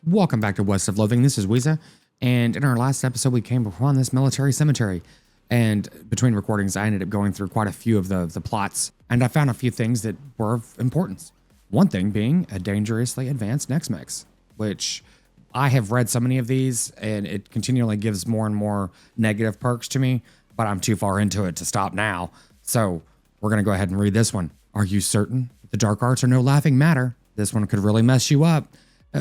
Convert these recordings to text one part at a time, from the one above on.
Welcome back to West of Loathing. This is Weeza, and in our last episode, we came upon this military cemetery. And between recordings, I ended up going through quite a few of the plots, and I found a few things that were of importance. One thing being a dangerously advanced Nex-Mex, which I have read so many of these, and it continually gives more and more negative perks to me, but I'm too far into it to stop now. So we're going to go ahead and read this one. Are you certain the dark arts are no laughing matter? This one could really mess you up.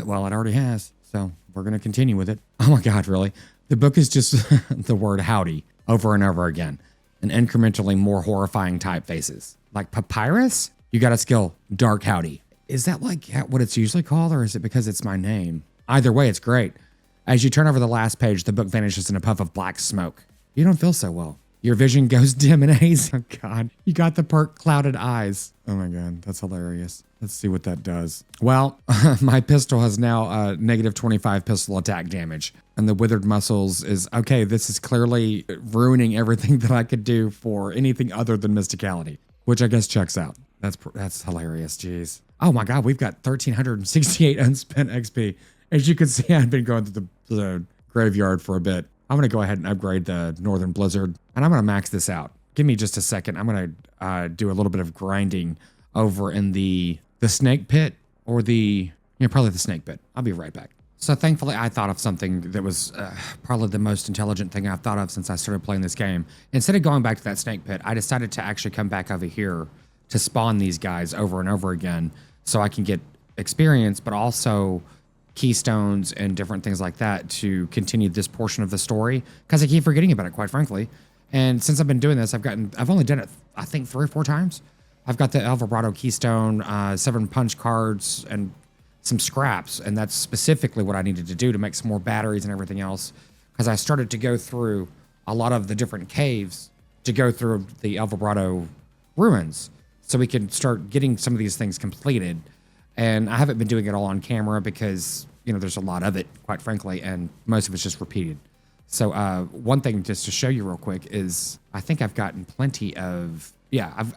Well, it already has, so we're going to continue with it. Oh my God, really? The book is just the word howdy over and over again, and incrementally more horrifying typefaces. Like papyrus? You got a skill, dark howdy. Is that like what it's usually called, or is it because it's my name? Either way, it's great. As you turn over the last page, the book vanishes in a puff of black smoke. You don't feel so well. Your vision goes dim and hazy. Oh God, you got the perk clouded eyes. Oh my God, that's hilarious. Let's see what that does. Well, my pistol has now negative 25 pistol attack damage, and the withered muscles is, okay, this is clearly ruining everything that I could do for anything other than mysticality, which I guess checks out. That's hilarious, jeez. Oh my God, we've got 1,368 unspent XP. As you can see, I've been going through the graveyard for a bit. I'm going to go ahead and upgrade the Northern Blizzard, and I'm going to max this out. Give me just a second. I'm going to do a little bit of grinding over in the snake pit, or probably the snake pit. I'll be right back. So thankfully, I thought of something that was probably the most intelligent thing I've thought of since I started playing this game. Instead of going back to that snake pit, I decided to actually come back over here to spawn these guys over and over again so I can get experience, but also keystones and different things like that to continue this portion of the story, because I keep forgetting about it, quite frankly. And since I've been doing this, I've only done it, I think, 3 or 4 times. I've got the El Vibrato keystone, 7 punch cards, and some scraps, and that's specifically what I needed to do to make some more batteries and everything else, because I started to go through a lot of the different caves to go through the El Vibrato ruins, so we can start getting some of these things completed. And I haven't been doing it all on camera because, there's a lot of it, quite frankly, and most of it's just repeated. So one thing just to show you real quick is I think I've gotten plenty of,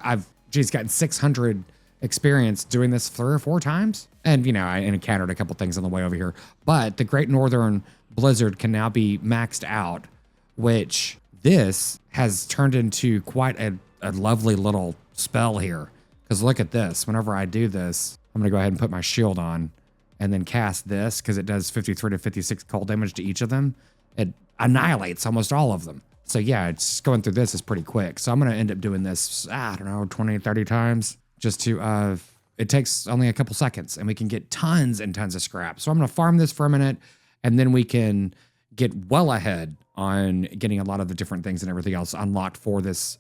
I've gotten 600 experience doing this 3 or 4 times. And, I encountered a couple things on the way over here. But the Great Northern Blizzard can now be maxed out, which this has turned into quite a lovely little spell here. Because look at this. Whenever I do this, I'm going to go ahead and put my shield on and then cast this, because it does 53 to 56 cold damage to each of them. It annihilates almost all of them. So yeah, it's going through this is pretty quick. So I'm going to end up doing this, 20, 30 times just to, it takes only a couple seconds and we can get tons and tons of scrap. So I'm going to farm this for a minute, and then we can get well ahead on getting a lot of the different things and everything else unlocked for this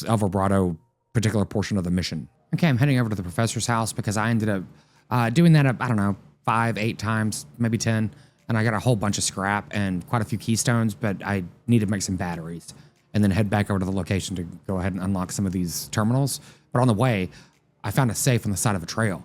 El Vibrato particular portion of the mission. Okay, I'm heading over to the professor's house because I ended up doing that, 5, 8 times, maybe 10. And I got a whole bunch of scrap and quite a few keystones, but I need to make some batteries and then head back over to the location to go ahead and unlock some of these terminals. But on the way, I found a safe on the side of a trail.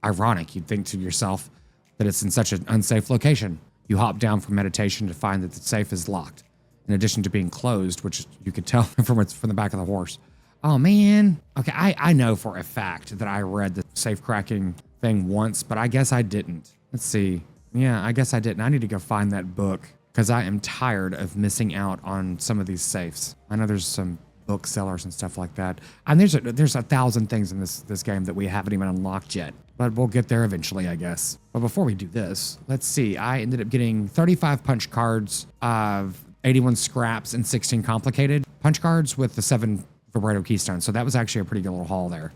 Ironic, you'd think to yourself that it's in such an unsafe location. You hop down from meditation to find that the safe is locked, in addition to being closed, which you could tell from the back of the horse. Oh man. Okay, I know for a fact that I read the safe cracking thing once, but I guess I didn't. Let's see. Yeah, I guess I didn't. I need to go find that book because I am tired of missing out on some of these safes. I know there's some booksellers and stuff like that. And there's 1,000 things in this game that we haven't even unlocked yet, but we'll get there eventually, I guess. But before we do this, let's see. I ended up getting 35 punch cards of 81 scraps and 16 complicated punch cards with the 7 vibrato keystones. So that was actually a pretty good little haul there.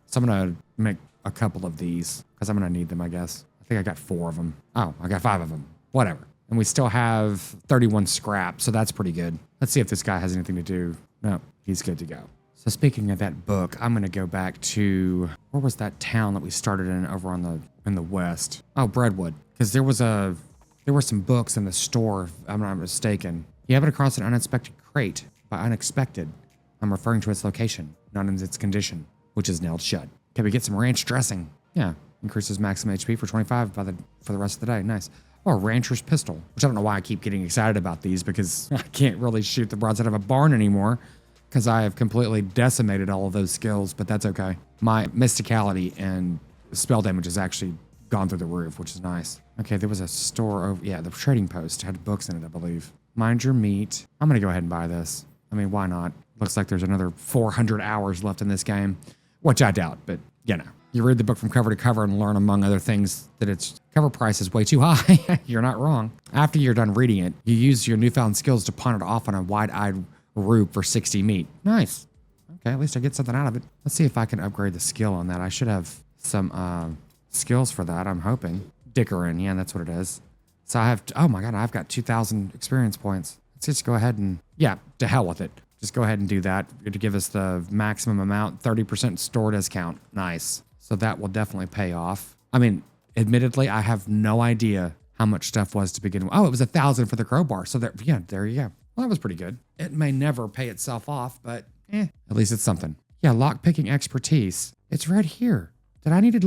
So I'm going to make a couple of these because I'm going to need them, I guess. I think I got 4 of them. Oh, I got 5 of them. Whatever. And we still have 31 scrap, so that's pretty good. Let's see if this guy has anything to do. No, he's good to go. So speaking of that book, I'm going to go back to, where was that town that we started in over in the west? Oh, Breadwood. Because there were some books in the store, if I'm not mistaken. You happen across an unexpected crate. By unexpected, I'm referring to its location, not in its condition, which is nailed shut. Can we get some ranch dressing? Yeah. Increases maximum HP for 25 for the rest of the day. Nice. Or a rancher's pistol, which I don't know why I keep getting excited about these, because I can't really shoot the broadside of a barn anymore because I have completely decimated all of those skills, but that's okay. My mysticality and spell damage has actually gone through the roof, which is nice. Okay, there was a store over, yeah, the trading post had books in it, I believe. Mind your meat. I'm going to go ahead and buy this. I mean, why not? Looks like there's another 400 hours left in this game, which I doubt, but you know. You read the book from cover to cover and learn, among other things, that its cover price is way too high. You're not wrong. After you're done reading it, you use your newfound skills to pawn it off on a wide-eyed rube for 60 meat. Nice. Okay, at least I get something out of it. Let's see if I can upgrade the skill on that. I should have some skills for that, I'm hoping. Dickering, yeah, that's what it is. So I have, oh my God, I've got 2,000 experience points. Let's just go ahead and, yeah, to hell with it. Just go ahead and do that to give us the maximum amount, 30% store discount. Nice. So that will definitely pay off. I mean, admittedly, I have no idea how much stuff was to begin with. Oh, it was 1,000 for the crowbar. So there, yeah, there you go. Well, that was pretty good. It may never pay itself off, but at least it's something. Yeah, lockpicking expertise. It's right here. Did I need to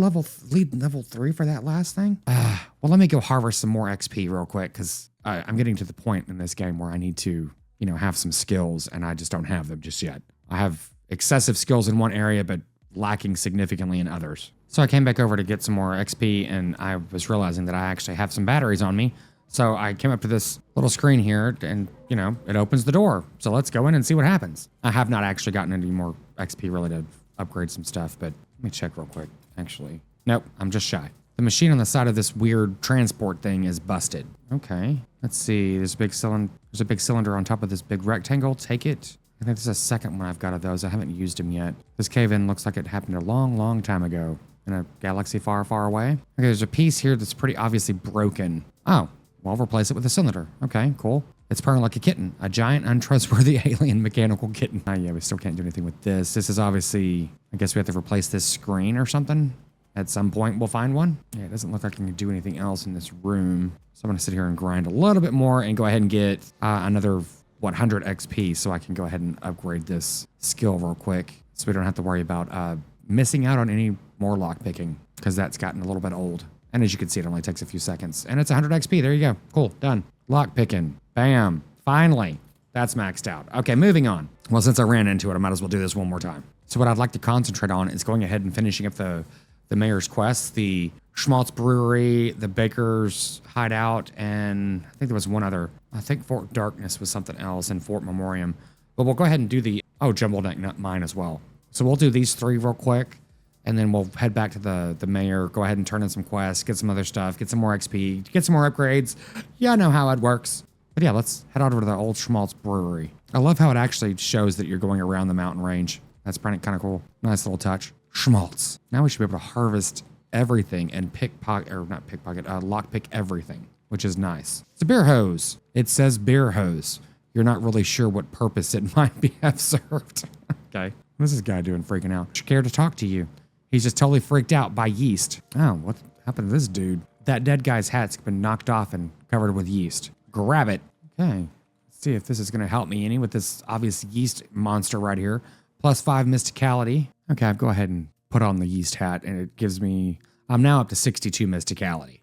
lead level 3 for that last thing? Well, let me go harvest some more XP real quick because I'm getting to the point in this game where I need to, you know, have some skills and I just don't have them just yet. I have excessive skills in one area, but lacking significantly in others. So I came back over to get some more XP and I was realizing that I actually have some batteries on me. So I came up to this little screen here and, you know, it opens the door. So let's go in and see what happens. I have not actually gotten any more XP really to upgrade some stuff, but let me check real quick. Actually, nope, I'm just shy. The machine on the side of this weird transport thing is busted. Okay, let's see. There's a big cylinder on top of this big rectangle. Take it. I think this is the second one I've got of those. I haven't used them yet. This cave-in looks like it happened a long, long time ago in a galaxy far, far away. Okay, there's a piece here that's pretty obviously broken. Oh, well, I'll replace it with a cylinder. Okay, cool. It's purring like a kitten, a giant, untrustworthy alien mechanical kitten. Yeah, we still can't do anything with this. This is obviously, I guess we have to replace this screen or something. At some point, we'll find one. Yeah, it doesn't look like I can do anything else in this room. So I'm gonna sit here and grind a little bit more and go ahead and get another 100 XP so I can go ahead and upgrade this skill real quick so we don't have to worry about missing out on any more lockpicking because that's gotten a little bit old. And as you can see, it only takes a few seconds. And it's 100 XP. There you go. Cool. Done. Lockpicking. Bam. Finally. That's maxed out. Okay, moving on. Well, since I ran into it, I might as well do this one more time. So what I'd like to concentrate on is going ahead and finishing up the mayor's quests, the Schmaltz Brewery, the Baker's Hideout, and I think there was one other. I think Fort Darkness was something else, and Fort Memoriam. But we'll go ahead and do the, Jumbled Nut Mine as well. So we'll do these 3 real quick, and then we'll head back to the mayor, go ahead and turn in some quests, get some other stuff, get some more XP, get some more upgrades. Yeah, I know how it works. But yeah, let's head over to the old Schmaltz Brewery. I love how it actually shows that you're going around the mountain range. That's kind of cool. Nice little touch. Schmaltz. Now we should be able to harvest everything and lockpick everything, which is nice. It's a beer hose. It says beer hose. You're not really sure what purpose it might have served. Okay. What's this guy doing freaking out? Scared to talk to you. He's just totally freaked out by yeast. Oh, what happened to this dude? That dead guy's hat's been knocked off and covered with yeast. Grab it. Okay. Let's see if this is going to help me any with this obvious yeast monster right here. +5 mysticality. Okay, I'll go ahead and put on the yeast hat and it gives me, I'm now up to 62 mysticality,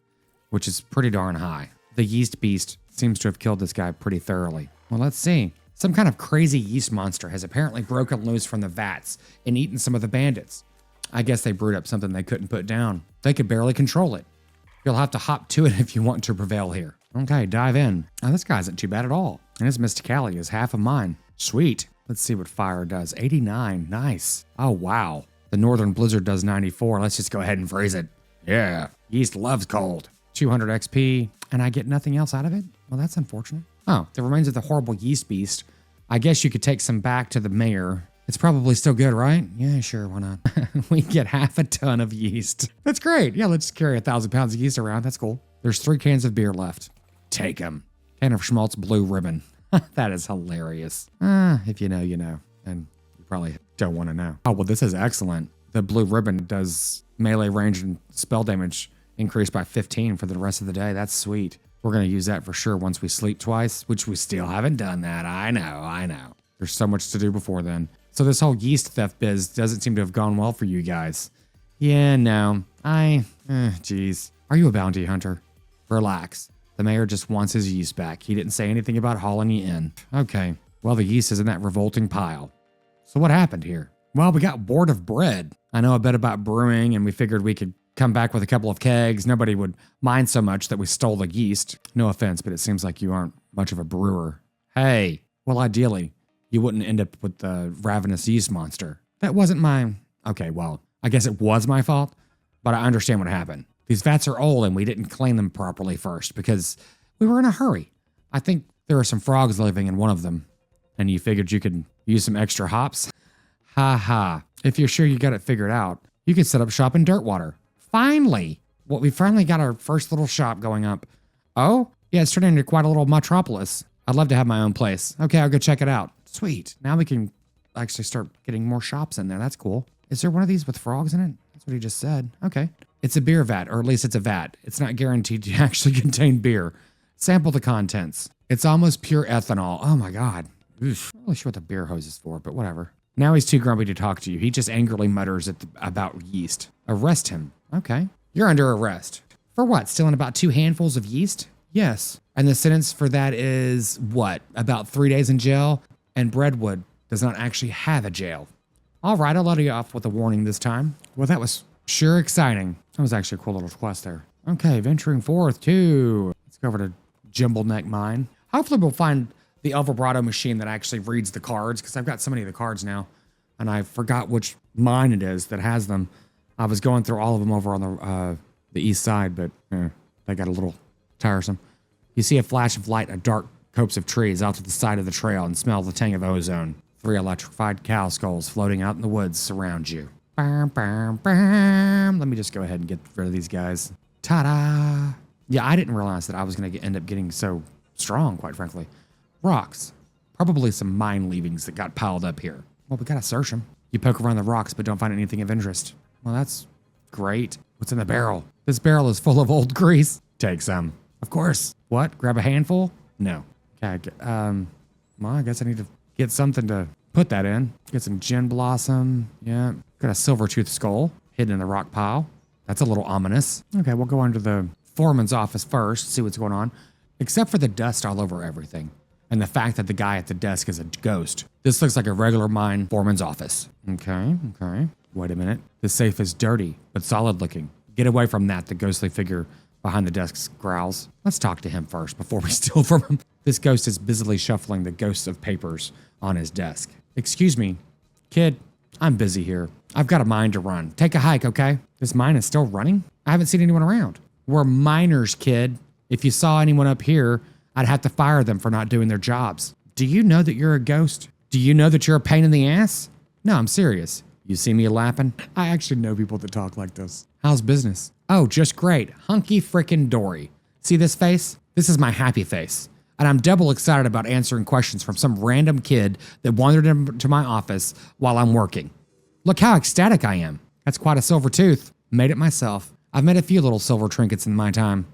which is pretty darn high. The yeast beast seems to have killed this guy pretty thoroughly. Well, let's see. Some kind of crazy yeast monster has apparently broken loose from the vats and eaten some of the bandits. I guess they brewed up something they couldn't put down. They could barely control it. You'll have to hop to it if you want to prevail here. Okay, dive in. Oh, this guy isn't too bad at all. And his mysticality is half of mine. Sweet. Let's see what fire does. 89. Nice. Oh, wow. The Northern Blizzard does 94. Let's just go ahead and freeze it. Yeah. Yeast loves cold. 200 XP. And I get nothing else out of it? Well, that's unfortunate. Oh, the remains of the horrible yeast beast. I guess you could take some back to the mayor. It's probably still good, right? Yeah, sure. Why not? We get half a ton of yeast. That's great. Yeah, let's carry 1,000 pounds of yeast around. That's cool. There's 3 cans of beer left. Take them. Can of Schmaltz Blue Ribbon. That is hilarious. If you know, you know. And you probably don't want to know. Oh, well, this is excellent. The Blue Ribbon does melee range and spell damage increased by 15 for the rest of the day. That's sweet. We're going to use that for sure once we sleep twice, which we still haven't done that. I know. There's so much to do before then. So this whole yeast theft biz doesn't seem to have gone well for you guys. Yeah, no. Geez. Are you a bounty hunter? Relax. The mayor just wants his yeast back. He didn't say anything about hauling you in. Okay. Well, the yeast is in that revolting pile. So what happened here? Well, we got bored of bread. I know a bit about brewing and we figured we could come back with a couple of kegs. Nobody would mind so much that we stole the yeast. No offense, but it seems like you aren't much of a brewer. Hey, well, ideally, you wouldn't end up with the ravenous yeast monster. That wasn't my... Okay, well, I guess it was my fault, but I understand what happened. These vats are old and we didn't clean them properly first because we were in a hurry. I think there are some frogs living in one of them, and you figured you could use some extra hops? Ha ha. If you're sure you got it figured out, you could set up shop in Dirtwater. Finally! Well, we finally got our first little shop going up. Oh? Yeah, it's turning into quite a little metropolis. I'd love to have my own place. Okay, I'll go check it out. Sweet. Now we can actually start getting more shops in there. That's cool. Is there one of these with frogs in it? That's what he just said. Okay. It's a beer vat, or at least it's a vat. It's not guaranteed to actually contain beer. Sample the contents. It's almost pure ethanol. Oh my God. Oof. I'm not really sure what the beer hose is for, but whatever. Now he's too grumpy to talk to you. He just angrily mutters about yeast. Arrest him. Okay. You're under arrest. For what? Stealing about 2 handfuls of yeast? Yes. And the sentence for that is what? About 3 days in jail? And Breadwood does not actually have a jail. All right, I'll let you off with a warning this time. Well, that was sure exciting. That was actually a cool little quest there. Okay, venturing forth to... Let's go over to Jimble Neck Mine. Hopefully we'll find the El Vibrato machine that actually reads the cards, because I've got so many of the cards now, and I forgot which mine it is that has them. I was going through all of them over on the east side, but they got a little tiresome. You see a flash of light, a dark copse of trees out to the side of the trail, and smell the tang of ozone. 3 electrified cow skulls floating out in the woods surround you. Bam, bam, bam. Let me just go ahead and get rid of these guys. Ta-da! Yeah, I didn't realize that I was going to end up getting so strong, quite frankly. Rocks. Probably some mine leavings that got piled up here. Well, we got to search them. You poke around the rocks, but don't find anything of interest. Well, that's great. What's in the barrel? This barrel is full of old grease. Take some. Of course. What? Grab a handful? No. Okay, well, I guess I need to get something to put that in. Get some gin blossom. Yeah. Got a silver tooth skull hidden in the rock pile. That's a little ominous. Okay, we'll go under the foreman's office first, see what's going on. Except for the dust all over everything. And the fact that the guy at the desk is a ghost. This looks like a regular mine foreman's office. Okay. Wait a minute. The safe is dirty, but solid looking. Get away from that, the ghostly figure behind the desk growls. Let's talk to him first before we steal from him. This ghost is busily shuffling the ghosts of papers on his desk. Excuse me, kid, I'm busy here. I've got a mine to run. Take a hike, okay? This mine is still running? I haven't seen anyone around. We're miners, kid. If you saw anyone up here, I'd have to fire them for not doing their jobs. Do you know that you're a ghost? Do you know that you're a pain in the ass? No, I'm serious. You see me lapping? I actually know people that talk like this. How's business? Oh, just great. Hunky frickin' dory. See this face? This is my happy face. And I'm double excited about answering questions from some random kid that wandered into my office while I'm working. Look how ecstatic I am. That's quite a silver tooth. Made it myself. I've made a few little silver trinkets in my time.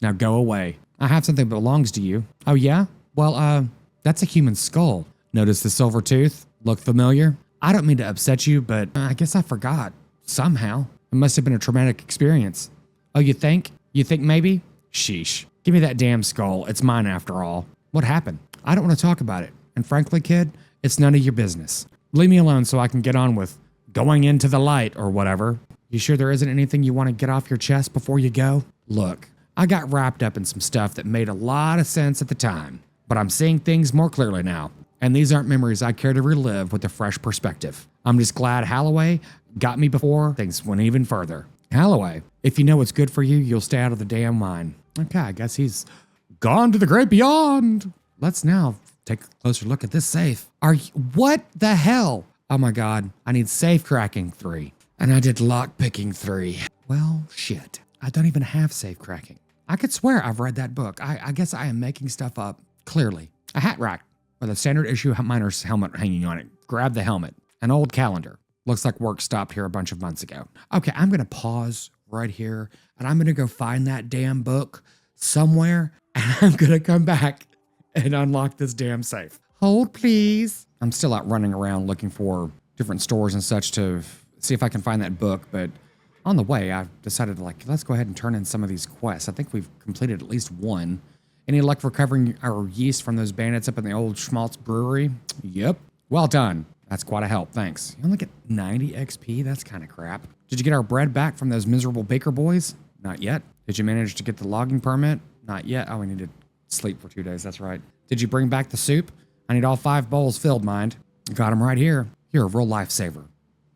Now go away. I have something that belongs to you. Oh yeah? Well, that's a human skull. Notice the silver tooth? Look familiar? I don't mean to upset you, but I guess I forgot. Somehow. It must have been a traumatic experience. Oh, you think? You think maybe? Sheesh. Give me that damn skull. It's mine after all. What happened? I don't want to talk about it. And frankly, kid, it's none of your business. Leave me alone so I can get on with going into the light or whatever. You sure there isn't anything you want to get off your chest before you go? Look, I got wrapped up in some stuff that made a lot of sense at the time, but I'm seeing things more clearly now. And these aren't memories I care to relive with a fresh perspective. I'm just glad Holloway got me before things went even further. Holloway, if you know what's good for you, you'll stay out of the damn mine. Okay, I guess he's gone to the great beyond. Let's now take a closer look at this safe. What the hell? Oh my God, I need safe cracking 3. And I did lock picking 3. Well, shit. I don't even have safe cracking. I could swear I've read that book. I guess I am making stuff up. Clearly. A hat rack with a standard issue miner's helmet hanging on it. Grab the helmet. An old calendar. Looks like work stopped here a bunch of months ago. Okay, I'm going to pause right here and I'm going to go find that damn book somewhere and I'm going to come back and unlock this damn safe. Hold, please. I'm still out running around looking for different stores and such to see if I can find that book, but on the way, I decided let's go ahead and turn in some of these quests. I think we've completed at least one. Any luck recovering our yeast from those bandits up in the old Schmaltz brewery? Yep. Well done. That's quite a help, thanks. You only get 90 XP? That's kind of crap. Did you get our bread back from those miserable baker boys? Not yet. Did you manage to get the logging permit? Not yet. Oh, we need to sleep for 2 days. That's right. Did you bring back the soup? I need all 5 bowls filled, mind. Got them right here. You're a real lifesaver.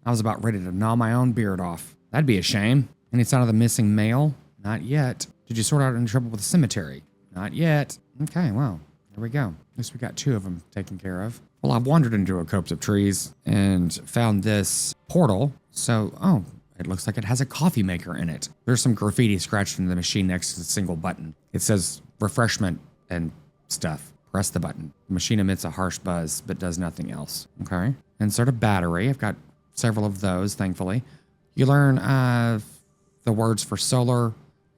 I was about ready to gnaw my own beard off. That'd be a shame. Any sign of the missing mail? Not yet. Did you sort out any trouble with the cemetery? Not yet. Okay, well, there we go. At least we got 2 of them taken care of. Well, I've wandered into a copse of trees and found this portal. So, oh, it looks like it has a coffee maker in it. There's some graffiti scratched into the machine next to the single button. It says refreshment and stuff. Press the button. The machine emits a harsh buzz, but does nothing else. Okay. Insert a battery. I've got several of those, thankfully. You learn the words for solar,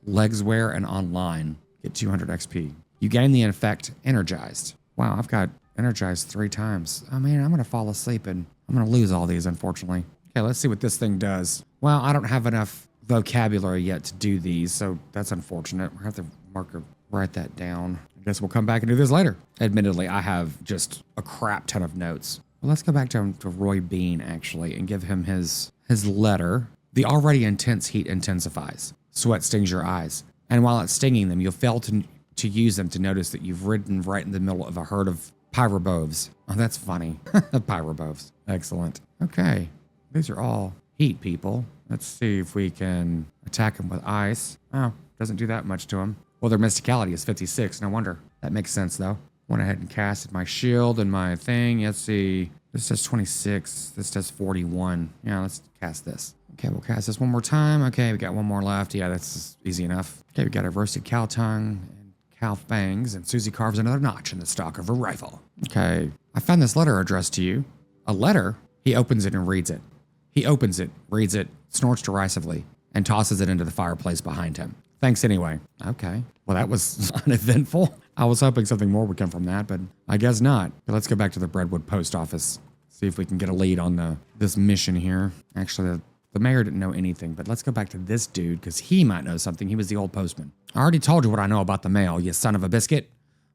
legswear, and online. Get 200 XP. You gain the effect energized. Wow, I've got energized 3 times. Oh man, I'm going to fall asleep and I'm going to lose all these, unfortunately. Okay, let's see what this thing does. Well, I don't have enough vocabulary yet to do these, so that's unfortunate. We'll have to write that down. I guess we'll come back and do this later. Admittedly, I have just a crap ton of notes. Well, let's go back to Roy Bean, actually, and give him his letter. The already intense heat intensifies. Sweat stings your eyes. And while it's stinging them, you'll fail to use them to notice that you've ridden right in the middle of a herd of pyroboves. Oh, that's funny. Pyroboves. Excellent. Okay. These are all heat people. Let's see if we can attack them with ice. Oh, doesn't do that much to them. Well, their mysticality is 56. No wonder. That makes sense, though. Went ahead and casted my shield and my thing. Let's see. This does 26. This does 41. Yeah, let's cast this. Okay, we'll cast this one more time. Okay, we got one more left. Yeah, that's easy enough. Okay, we got a roasted cow tongue and cow fangs, and Susie carves another notch in the stock of her rifle. Okay, I found this letter addressed to you. A letter? He opens it and reads it. He opens it, reads it, snorts derisively, and tosses it into the fireplace behind him. Thanks anyway. Okay. Well, that was uneventful. I was hoping something more would come from that, but I guess not. Okay, let's go back to the Breadwood post office. See if we can get a lead on this mission here. Actually, the mayor didn't know anything, but let's go back to this dude because he might know something. He was the old postman. I already told you what I know about the mail, you son of a biscuit.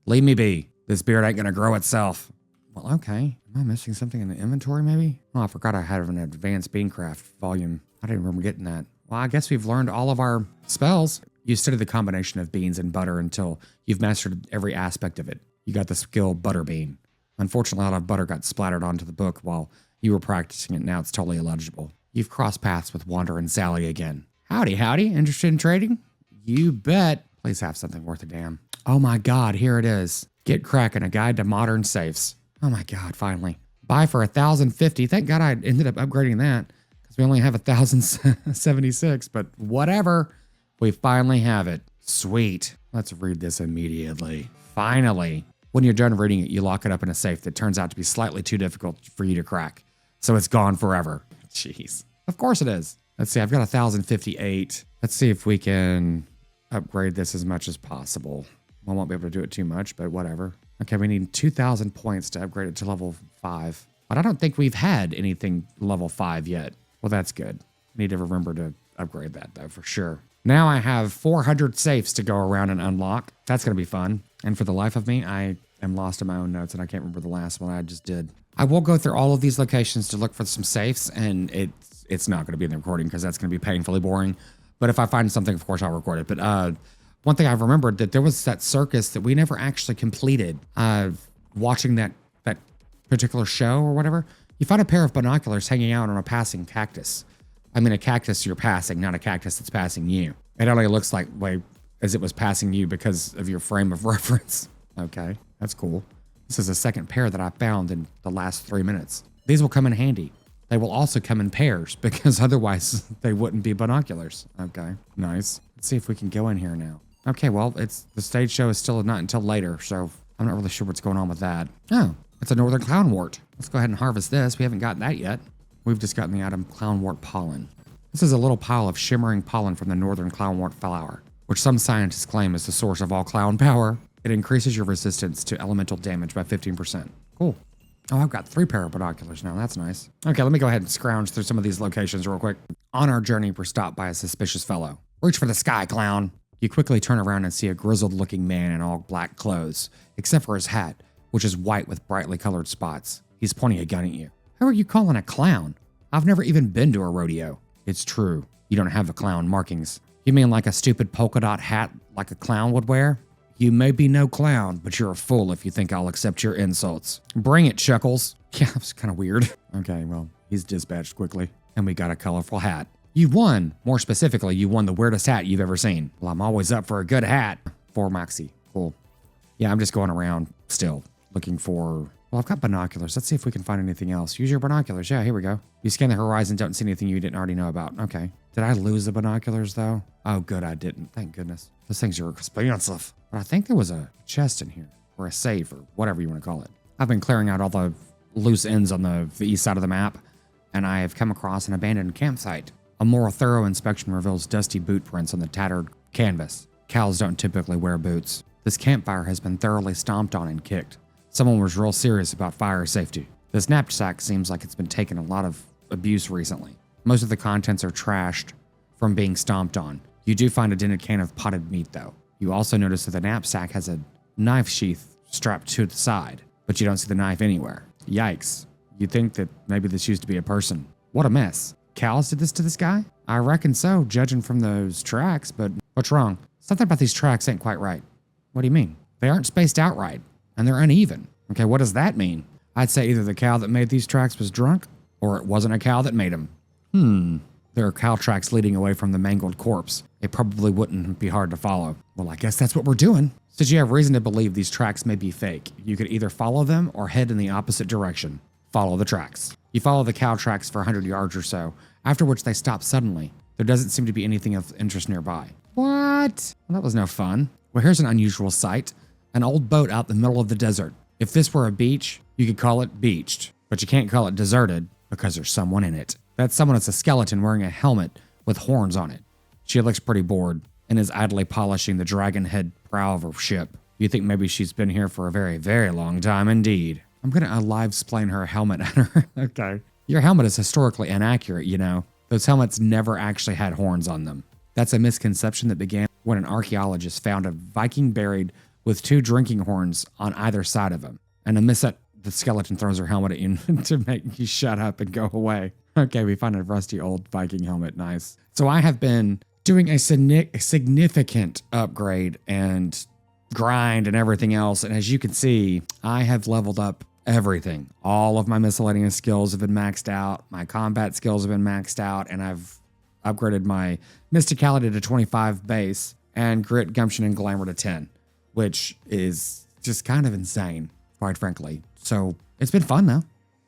Leave me be. This beard ain't gonna grow itself. Well, okay. Am I missing something in the inventory, maybe? Oh, I forgot I had an advanced beancraft volume. I didn't remember getting that. Well, I guess we've learned all of our spells. You study the combination of beans and butter until you've mastered every aspect of it. You got the skill butterbean. Unfortunately, a lot of butter got splattered onto the book while you were practicing it. Now it's totally illegible. You've crossed paths with Wander and Sally again. Howdy, howdy. Interested in trading? You bet. Please have something worth a damn. Oh my God, here it is. Get cracking, a guide to modern safes. Oh my God, finally. Buy for 1,050. Thank God I ended up upgrading that because we only have 1,076, but whatever. We finally have it. Sweet. Let's read this immediately. Finally. When you're done reading it, you lock it up in a safe that turns out to be slightly too difficult for you to crack. So it's gone forever. Jeez. Of course it is. Let's see, I've got 1,058. Let's see if we can upgrade this as much as possible. I won't be able to do it too much, but whatever. Okay, we need 2,000 points to upgrade it to level 5. But I don't think we've had anything level 5 yet. Well, that's good. I need to remember to upgrade that, though, for sure. Now I have 400 safes to go around and unlock. That's going to be fun. And for the life of me, I am lost in my own notes, and I can't remember the last one I just did. I will go through all of these locations to look for some safes, and it's not going to be in the recording because that's going to be painfully boring. But if I find something, of course, I'll record it. But one thing I've remembered that there was that circus that we never actually completed. Watching that particular show or whatever, you find a pair of binoculars hanging out on a passing cactus. I mean, a cactus you're passing, not a cactus that's passing you. It only looks like way as it was passing you because of your frame of reference. Okay, that's cool. This is a second pair that I found in the last 3 minutes. These will come in handy. They will also come in pairs because otherwise they wouldn't be binoculars. Okay, nice. Let's see if we can go in here now. Okay, well, the stage show is still not until later, so I'm not really sure what's going on with that. Oh, it's a northern clownwort. Let's go ahead and harvest this. We haven't gotten that yet. We've just gotten the item clownwort pollen. This is a little pile of shimmering pollen from the northern clownwort flower, which some scientists claim is the source of all clown power. It increases your resistance to elemental damage by 15%. Cool. Oh, I've got 3 pair of binoculars now. That's nice. Okay, let me go ahead and scrounge through some of these locations real quick. On our journey, we're stopped by a suspicious fellow. Reach for the sky, clown. You quickly turn around and see a grizzled-looking man in all black clothes, except for his hat, which is white with brightly colored spots. He's pointing a gun at you. Who are you calling a clown? I've never even been to a rodeo. It's true. You don't have the clown markings. You mean like a stupid polka dot hat like a clown would wear? You may be no clown, but you're a fool if you think I'll accept your insults. Bring it, Chuckles. Yeah, it's kind of weird. Okay, well, he's dispatched quickly. And we got a colorful hat. You won. More specifically, you won the weirdest hat you've ever seen. Well, I'm always up for a good hat. For Moxie. Cool. Yeah, I'm just going around still looking for... Well, I've got binoculars. Let's see if we can find anything else. Use your binoculars. Yeah, here we go. You scan the horizon, don't see anything you didn't already know about. Okay. Did I lose the binoculars, though? Oh, good, I didn't. Thank goodness. Those things are expensive. But I think there was a chest in here, or a safe, or whatever you want to call it. I've been clearing out all the loose ends on the east side of the map, and I have come across an abandoned campsite. A more thorough inspection reveals dusty boot prints on the tattered canvas. Cows don't typically wear boots. This campfire has been thoroughly stomped on and kicked. Someone was real serious about fire safety. This knapsack seems like it's been taking a lot of abuse recently. Most of the contents are trashed from being stomped on. You do find a dented can of potted meat, though. You also notice that the knapsack has a knife sheath strapped to the side, but you don't see the knife anywhere. Yikes. You'd think that maybe this used to be a person. What a mess. Cows did this to this guy? I reckon so, judging from those tracks, but what's wrong? Something about these tracks ain't quite right. What do you mean? They aren't spaced out right, and they're uneven. Okay, what does that mean? I'd say either the cow that made these tracks was drunk, or it wasn't a cow that made them. There are cow tracks leading away from the mangled corpse. It probably wouldn't be hard to follow. Well, I guess that's what we're doing. Since you have reason to believe these tracks may be fake, you could either follow them or head in the opposite direction. Follow the tracks. You follow the cow tracks for 100 yards or so, after which they stop suddenly. There doesn't seem to be anything of interest nearby. What? Well, that was no fun. Well, here's an unusual sight. An old boat out in the middle of the desert. If this were a beach, you could call it beached, but you can't call it deserted because there's someone in it. That someone is a skeleton wearing a helmet with horns on it. She looks pretty bored and is idly polishing the dragon head prow of her ship. You think maybe she's been here for a very, very long time indeed. I'm gonna live-splain her helmet at her. Okay. Your helmet is historically inaccurate, you know. Those helmets never actually had horns on them. That's a misconception that began when an archaeologist found a Viking buried with 2 drinking horns on either side of him. And the skeleton throws her helmet at you to make you shut up and go away. Okay, we find a rusty old Viking helmet. Nice. So I have been doing a significant upgrade and grind and everything else. And as you can see, I have leveled up everything. All of my miscellaneous skills have been maxed out. My combat skills have been maxed out. And I've upgraded my mysticality to 25 base and grit, gumption, and glamour to 10, which is just kind of insane, quite frankly. So it's been fun though.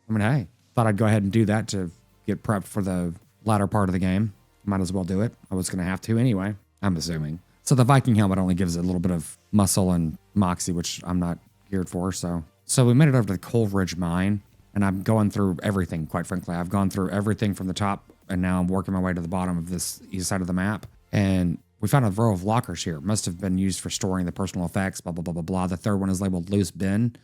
I mean, hey, thought I'd go ahead and do that to get prepped for the latter part of the game. Might as well do it. I was going to have to anyway, I'm assuming. So the Viking helmet only gives it a little bit of muscle and moxie, which I'm not geared for. So we made it over to the Coal Ridge mine, and I'm going through everything, quite frankly. I've gone through everything from the top, and now I'm working my way to the bottom of this east side of the map. And we found a row of lockers here. Must have been used for storing the personal effects, blah, blah, blah, blah, blah. The third one is labeled loose bin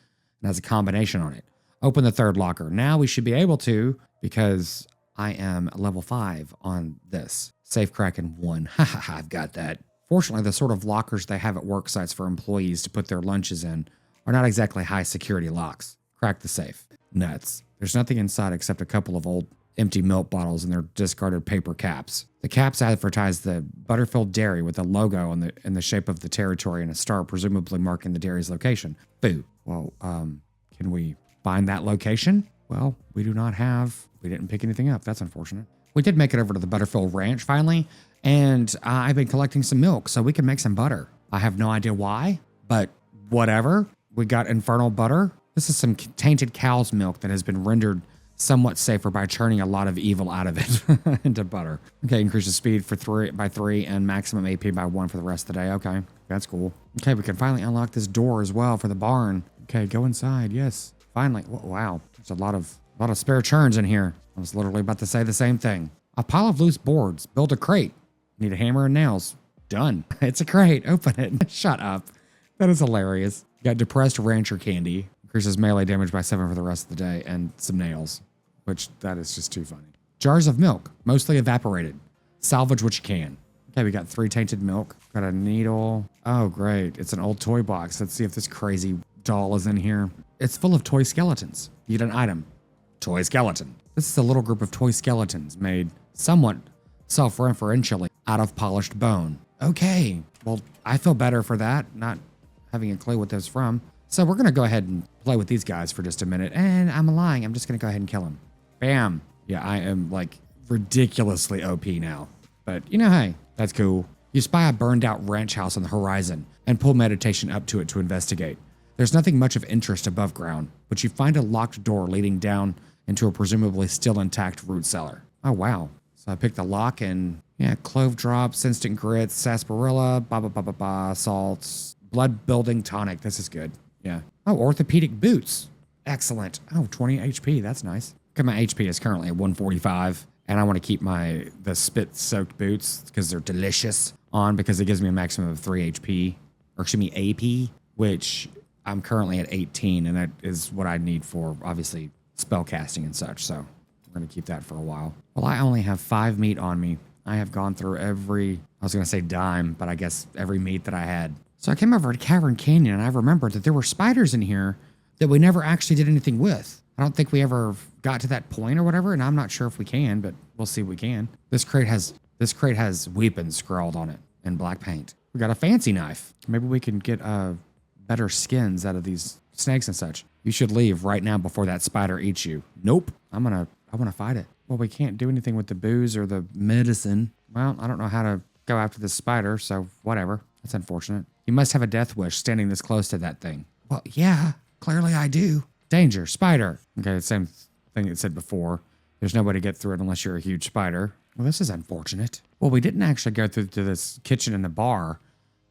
and has a combination on it. Open the third locker. Now we should be able to, because I am level 5 on this. Safe crack in 1. Ha ha ha, I've got that. Fortunately, the sort of lockers they have at work sites for employees to put their lunches in are not exactly high security locks. Crack the safe. Nuts. There's nothing inside except a couple of old empty milk bottles and their discarded paper caps. The caps advertise the Butterfield Dairy with a logo in the shape of the territory and a star presumably marking the dairy's location. Boo. Well, can we find that location? Well, we didn't pick anything up. That's unfortunate. We did make it over to the Butterfield Ranch finally, and I've been collecting some milk so we can make some butter. I have no idea why, but whatever. We got infernal butter. This is some tainted cow's milk that has been rendered somewhat safer by churning a lot of evil out of it into butter. Okay, increases speed by 3 and maximum AP by 1 for the rest of the day. Okay, that's cool. Okay, we can finally unlock this door as well for the barn. Okay, go inside. Yes, finally. Wow, there's a lot of spare churns in here. I was literally about to say the same thing. A pile of loose boards. Build a crate. Need a hammer and nails. Done. It's a crate. Open it. Shut up. That is hilarious. Got depressed rancher candy. Increases melee damage by 7 for the rest of the day. And some nails. Which, that is just too funny. Jars of milk. Mostly evaporated. Salvage what you can. Okay, we got 3 tainted milk. Got a needle. Oh, great. It's an old toy box. Let's see if this crazy doll is in here. It's full of toy skeletons. You get an item. Toy skeleton. This is a little group of toy skeletons made somewhat self-referentially out of polished bone. Okay, well, I feel better for that, not having a clue what that's from. So we're gonna go ahead and play with these guys for just a minute, and I'm lying. I'm just gonna go ahead and kill him. Bam. Yeah, I am like ridiculously OP now. But you know, hey, that's cool. You spy a burned out ranch house on the horizon and pull meditation up to it to investigate. There's nothing much of interest above ground, but you find a locked door leading down into a presumably still intact root cellar. Oh, wow. So I picked the lock and yeah, clove drops, instant grits, sarsaparilla, salts, blood building tonic. This is good. Yeah. Oh, orthopedic boots. Excellent. Oh, 20 HP. That's nice. Okay, my HP is currently at 145, and I want to keep the spit-soaked boots because they're delicious on because it gives me a maximum of 3 HP, or excuse me, AP, which I'm currently at 18, and that is what I need for, obviously, spell casting and such, so we're going to keep that for a while. Well, I only have 5 meat on me. I have gone through I was going to say dime, but I guess every meat that I had. So I came over to Cavern Canyon, and I remembered that there were spiders in here that we never actually did anything with. I don't think we ever got to that point or whatever, and I'm not sure if we can, but we'll see if we can. This crate has weapons scrawled on it in black paint. We got a fancy knife. Maybe we can get better skins out of these snakes and such. You should leave right now before that spider eats you. Nope. I want to fight it. Well, we can't do anything with the booze or the medicine. Well, I don't know how to go after this spider, so whatever. That's unfortunate. You must have a death wish standing this close to that thing. Well, yeah, clearly I do. Danger, spider. Okay, the same thing it said before. There's no way to get through it unless you're a huge spider. Well, this is unfortunate. Well, we didn't actually go through to this kitchen and the bar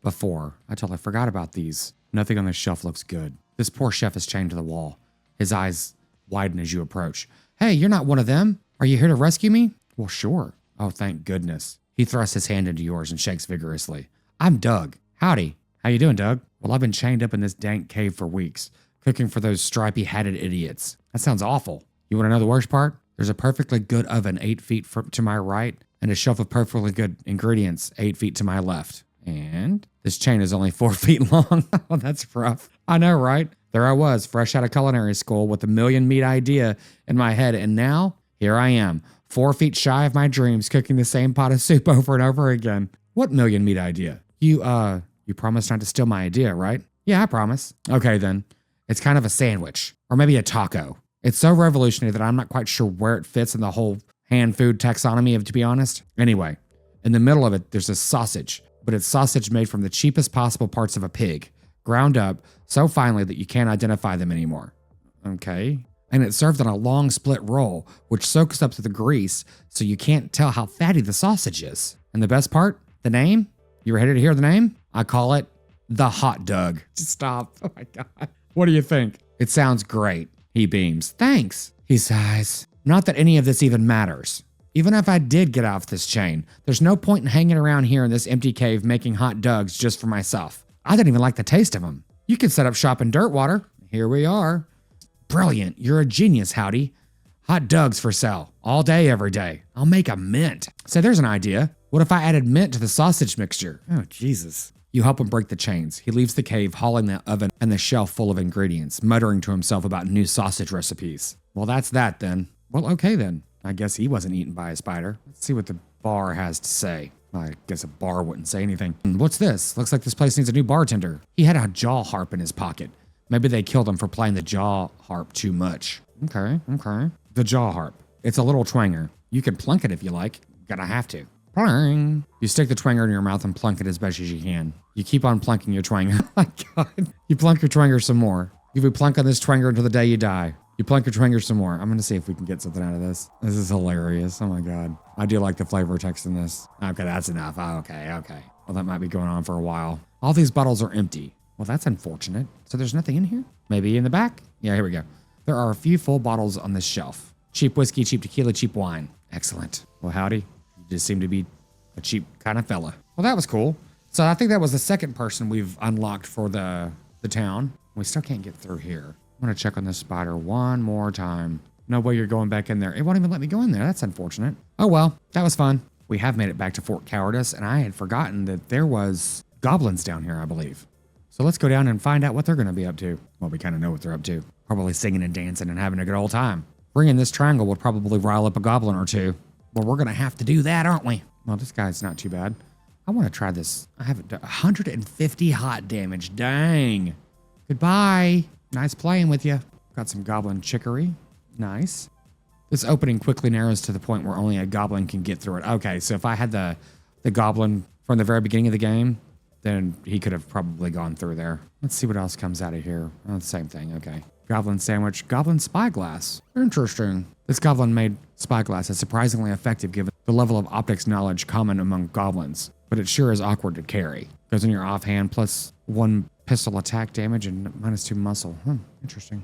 before. I totally forgot about these. Nothing on this shelf looks good. This poor chef is chained to the wall. His eyes widen as you approach. Hey, you're not one of them. Are you here to rescue me? Well, sure. Oh, thank goodness. He thrusts his hand into yours and shakes vigorously. I'm Doug. Howdy. How you doing, Doug? Well, I've been chained up in this dank cave for weeks, cooking for those stripy-hatted idiots. That sounds awful. You want to know the worst part? There's a perfectly good oven 8 feet to my right and a shelf of perfectly good ingredients 8 feet to my left. And this chain is only 4 feet long. Oh, that's rough. I know, right? There I was, fresh out of culinary school with a million meat idea in my head. And now, here I am, 4 feet shy of my dreams, cooking the same pot of soup over and over again. What million meat idea? You promised not to steal my idea, right? Yeah, I promise. Okay, then. It's kind of a sandwich, or maybe a taco. It's so revolutionary that I'm not quite sure where it fits in the whole hand food taxonomy, to be honest. Anyway, in the middle of it, there's a sausage, but it's sausage made from the cheapest possible parts of a pig, ground up so finely that you can't identify them anymore. Okay. And it's served on a long split roll, which soaks up to the grease, so you can't tell how fatty the sausage is. And the best part? The name? You ready to hear the name? I call it the Hot Doug. Stop. Oh my God. What do you think? It sounds great. He beams. Thanks. He sighs. Not that any of this even matters. Even if I did get off this chain, there's no point in hanging around here in this empty cave making hot Dougs just for myself. I didn't even like the taste of them. You could set up shop in Dirtwater. Here we are. Brilliant. You're a genius, Howdy. Hot Dougs for sale. All day, every day. I'll make a mint. So there's an idea. What if I added mint to the sausage mixture? Oh, Jesus. You help him break the chains. He leaves the cave, hauling the oven and the shelf full of ingredients, muttering to himself about new sausage recipes. Well, that's that then. Well, okay then. I guess he wasn't eaten by a spider. Let's see what the bar has to say. I guess a bar wouldn't say anything. What's this? Looks like this place needs a new bartender. He had a jaw harp in his pocket. Maybe they killed him for playing the jaw harp too much. Okay. The jaw harp. It's a little twanger. You can plunk it if you like. Gotta have to. Pling. You stick the twanger in your mouth and plunk it as best as you can. You keep on plunking your twanger. Oh my God. You plunk your twanger some more. You be plunking this twanger until the day you die. You plunk your twanger some more. I'm going to see if we can get something out of this. This is hilarious. Oh my God. I do like the flavor text in this. Okay, that's enough. Oh, okay. Well, that might be going on for a while. All these bottles are empty. Well, that's unfortunate. So there's nothing in here? Maybe in the back? Yeah, here we go. There are a few full bottles on this shelf. Cheap whiskey, cheap tequila, cheap wine. Excellent. Well, howdy. You just seem to be a cheap kind of fella. Well, that was cool. So I think that was the second person we've unlocked for the town. We still can't get through here. I'm going to check on this spider one more time. No way you're going back in there. It won't even let me go in there. That's unfortunate. Oh, well, that was fun. We have made it back to Fort Cowardice, and I had forgotten that there was goblins down here, I believe. So let's go down and find out what they're going to be up to. Well, we kind of know what they're up to. Probably singing and dancing and having a good old time. Bringing this triangle would probably rile up a goblin or two. Well, we're going to have to do that, aren't we? Well, this guy's not too bad. I want to try this. I haven't done 150 hot damage. Dang. Goodbye. Nice playing with you. Got some goblin chicory. Nice. This opening quickly narrows to the point where only a goblin can get through it. Okay, so if I had the goblin from the very beginning of the game, then he could have probably gone through there. Let's see what else comes out of here. Oh, the same thing. Okay. Goblin sandwich. Goblin spyglass. Interesting. This goblin made spyglass is surprisingly effective given the level of optics knowledge common among goblins, but it sure is awkward to carry. Goes in your offhand plus 1 pistol attack damage and -2 muscle. Interesting.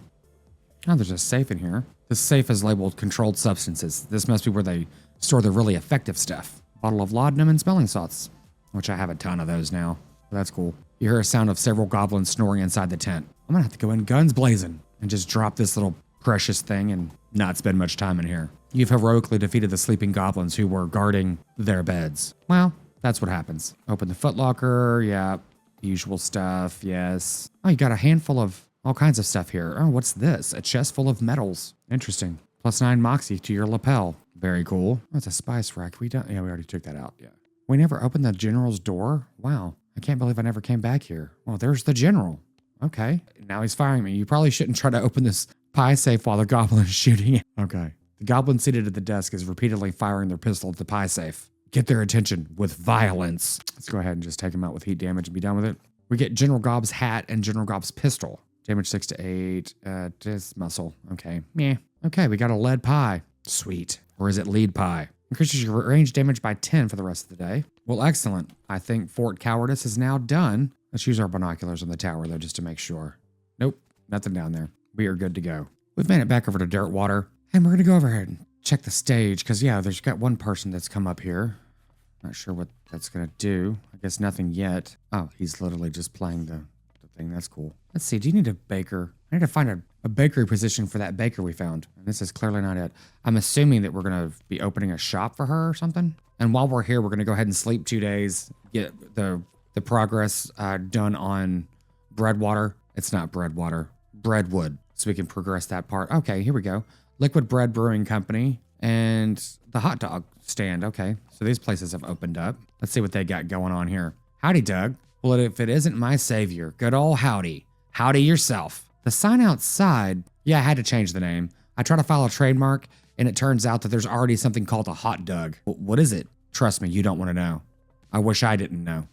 Oh, there's a safe in here. This safe is labeled controlled substances. This must be where they store the really effective stuff. Bottle of laudanum and smelling salts, which I have a ton of those now. That's cool. You hear a sound of several goblins snoring inside the tent. I'm gonna have to go in guns blazing and just drop this little precious thing and not spend much time in here. You've heroically defeated the sleeping goblins who were guarding their beds. Well, that's what happens. Open the footlocker. Yeah, usual stuff. Yes. Oh, you got a handful of all kinds of stuff here. Oh, what's this? A chest full of medals. Interesting. +9 moxie to your lapel. Very cool. Oh, it's a spice rack. Yeah, we already took that out. Yeah. We never opened the general's door. Wow. I can't believe I never came back here. Well, there's the general. Okay. Now he's firing me. You probably shouldn't try to open this pie safe while the goblin is shooting it. Okay. The goblin seated at the desk is repeatedly firing their pistol at the pie safe. Get their attention with violence. Let's go ahead and just take him out with heat damage and be done with it. We get General Gob's hat and General Gob's pistol. Damage 6 to 8. Just muscle. Okay. Meh. Okay, we got a lead pie. Sweet. Or is it lead pie? Increases your range damage by 10 for the rest of the day. Well, excellent. I think Fort Cowardice is now done. Let's use our binoculars on the tower, though, just to make sure. Nope, nothing down there. We are good to go. We've made it back over to Dirtwater, and we're going to go over here and check the stage, because, yeah, there's got one person that's come up here. Not sure what that's going to do. I guess nothing yet. Oh, he's literally just playing the thing. That's cool. Let's see. Do you need a baker? I need to find a bakery position for that baker we found. And this is clearly not it. I'm assuming that we're going to be opening a shop for her or something. And while we're here, we're going to go ahead and sleep 2 days, get the progress done on breadwater. It's not breadwater, breadwood. So we can progress that part. Okay, here we go. Liquid Bread Brewing Company and the hot dog stand. Okay, so these places have opened up. Let's see what they got going on here. Howdy, Doug. Well, if it isn't my savior, good old howdy. Howdy yourself. The sign outside, yeah, I had to change the name. I tried to file a trademark, and it turns out that there's already something called a hot dog. What is it? Trust me, you don't want to know. I wish I didn't know.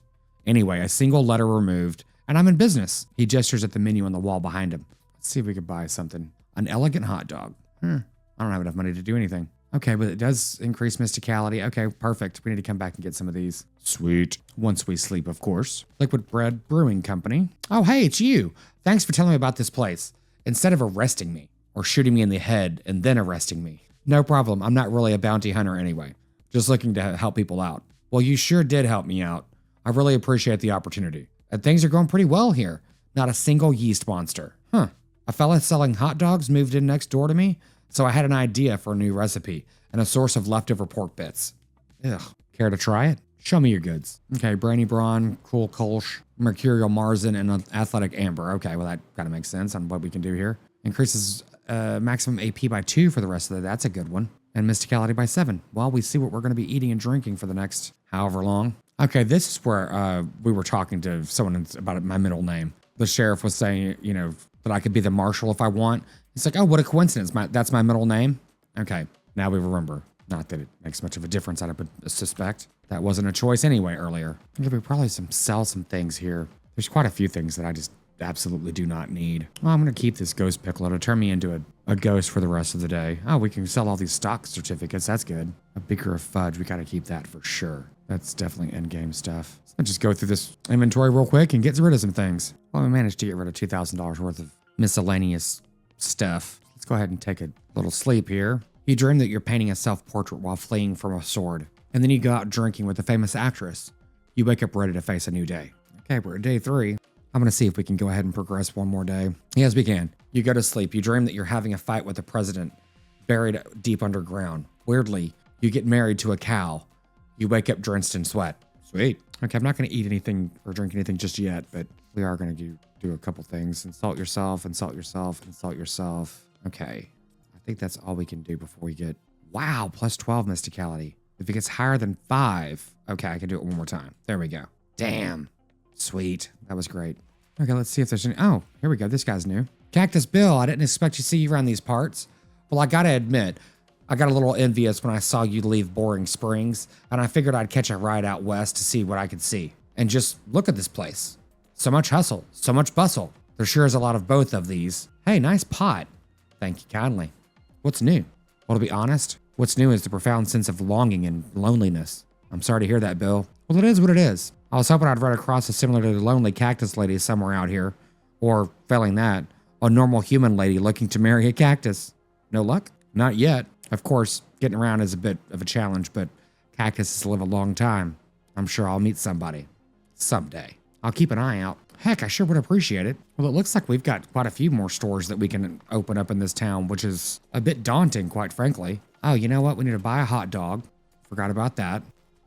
Anyway, a single letter removed, and I'm in business. He gestures at the menu on the wall behind him. Let's see if we could buy something. An elegant hot dog. I don't have enough money to do anything. Okay, but it does increase mysticality. Okay, perfect. We need to come back and get some of these. Sweet. Once we sleep, of course. Liquid Bread Brewing Company. Oh, hey, it's you. Thanks for telling me about this place. Instead of arresting me or shooting me in the head and then arresting me. No problem. I'm not really a bounty hunter anyway. Just looking to help people out. Well, you sure did help me out. I really appreciate the opportunity. And things are going pretty well here. Not a single yeast monster. A fella selling hot dogs moved in next door to me, so I had an idea for a new recipe and a source of leftover pork bits. Ugh. Care to try it? Show me your goods. Okay, Brainy Brawn, Cool Kolsch, Mercurial Marzen, and Athletic Amber. Okay, well that kind of makes sense on what we can do here. Increases maximum AP by 2 for the rest of the day. That's a good one. And Mysticality by 7. Well, we see what we're going to be eating and drinking for the next however long. Okay, this is where we were talking to someone about my middle name. The sheriff was saying, you know, that I could be the marshal if I want. It's like, oh, what a coincidence. That's my middle name. Okay, now we remember. Not that it makes much of a difference, I would suspect. That wasn't a choice anyway earlier. I think we probably sell some things here. There's quite a few things that I just absolutely do not need. Well, I'm going to keep this ghost pickle. It'll turn me into a ghost for the rest of the day. Oh, we can sell all these stock certificates. That's good. A beaker of fudge. We got to keep that for sure. That's definitely end-game stuff. So I'll just go through this inventory real quick and get rid of some things. Well, we managed to get rid of $2,000 worth of miscellaneous stuff. Let's go ahead and take a little sleep here. You dream that you're painting a self-portrait while fleeing from a sword. And then you go out drinking with a famous actress. You wake up ready to face a new day. Okay, we're at day 3. I'm going to see if we can go ahead and progress one more day. Yes, we can. You go to sleep. You dream that you're having a fight with the president, buried deep underground. Weirdly, you get married to a cow. You wake up drenched in sweat. Sweet. Okay, I'm not going to eat anything or drink anything just yet, but we are going to do a couple things. Insult yourself, insult yourself, insult yourself. Okay. I think that's all we can do before we get Wow, plus 12 mysticality. If it gets higher than 5, okay, I can do it one more time. There we go. Damn. Sweet. That was great. Okay, let's see if there's any. Oh, here we go. This guy's new. Cactus Bill, I didn't expect to see you around these parts. Well, I gotta admit, I got a little envious when I saw you leave Boring Springs, and I figured I'd catch a ride out west to see what I could see. And just look at this place. So much hustle, so much bustle. There sure is a lot of both of these. Hey, nice pot. Thank you kindly. What's new? Well, to be honest, what's new is the profound sense of longing and loneliness. I'm sorry to hear that, Bill. Well, it is what it is. I was hoping I'd run across a similarly lonely cactus lady somewhere out here. Or, failing that, a normal human lady looking to marry a cactus. No luck? Not yet. Of course, getting around is a bit of a challenge, but cactuses live a long time. I'm sure I'll meet somebody. Someday. I'll keep an eye out. Heck, I sure would appreciate it. Well, it looks like we've got quite a few more stores that we can open up in this town, which is a bit daunting, quite frankly. Oh, you know what? We need to buy a hot dog. Forgot about that.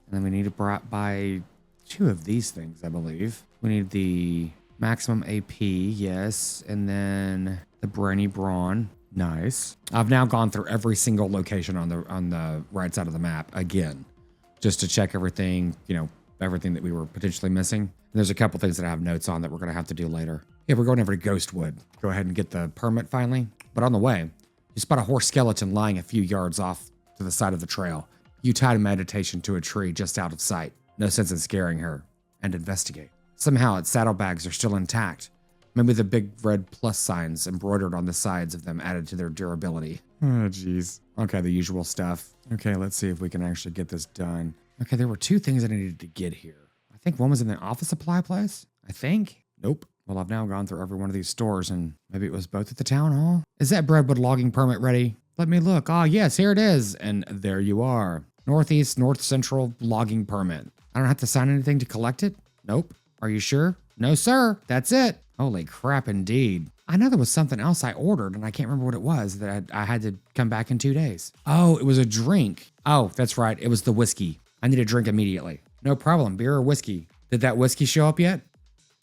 And then we need to buy 2 of these things, I believe. We need the maximum AP, yes. And then the Brainy Brawn. Nice. I've now gone through every single location on the right side of the map again, just to check everything, everything that we were potentially missing. And there's a couple things that I have notes on that we're going to have to do later. Yeah, we're going over to Ghostwood. Go ahead and get the permit finally. But on the way, you spot a horse skeleton lying a few yards off to the side of the trail. You tie meditation to a tree just out of sight. No sense in scaring her. And investigate. Somehow its saddlebags are still intact. Maybe the big red plus signs embroidered on the sides of them added to their durability. Oh, jeez. Okay, the usual stuff. Okay, let's see if we can actually get this done. Okay, there were 2 things I needed to get here. I think one was in the office supply place. I think. Nope. Well, I've now gone through every one of these stores, and maybe it was both at the town hall. Is that Breadwood logging permit ready? Let me look. Ah, yes, here it is. And there you are. Northeast North Central logging permit. I don't have to sign anything to collect it? Nope. Are you sure? No, sir. That's it. Holy crap, indeed. I know there was something else I ordered, and I can't remember what it was that I had to come back in 2 days. Oh, it was a drink. Oh, that's right. It was the whiskey. I need a drink immediately. No problem. Beer or whiskey? Did that whiskey show up yet?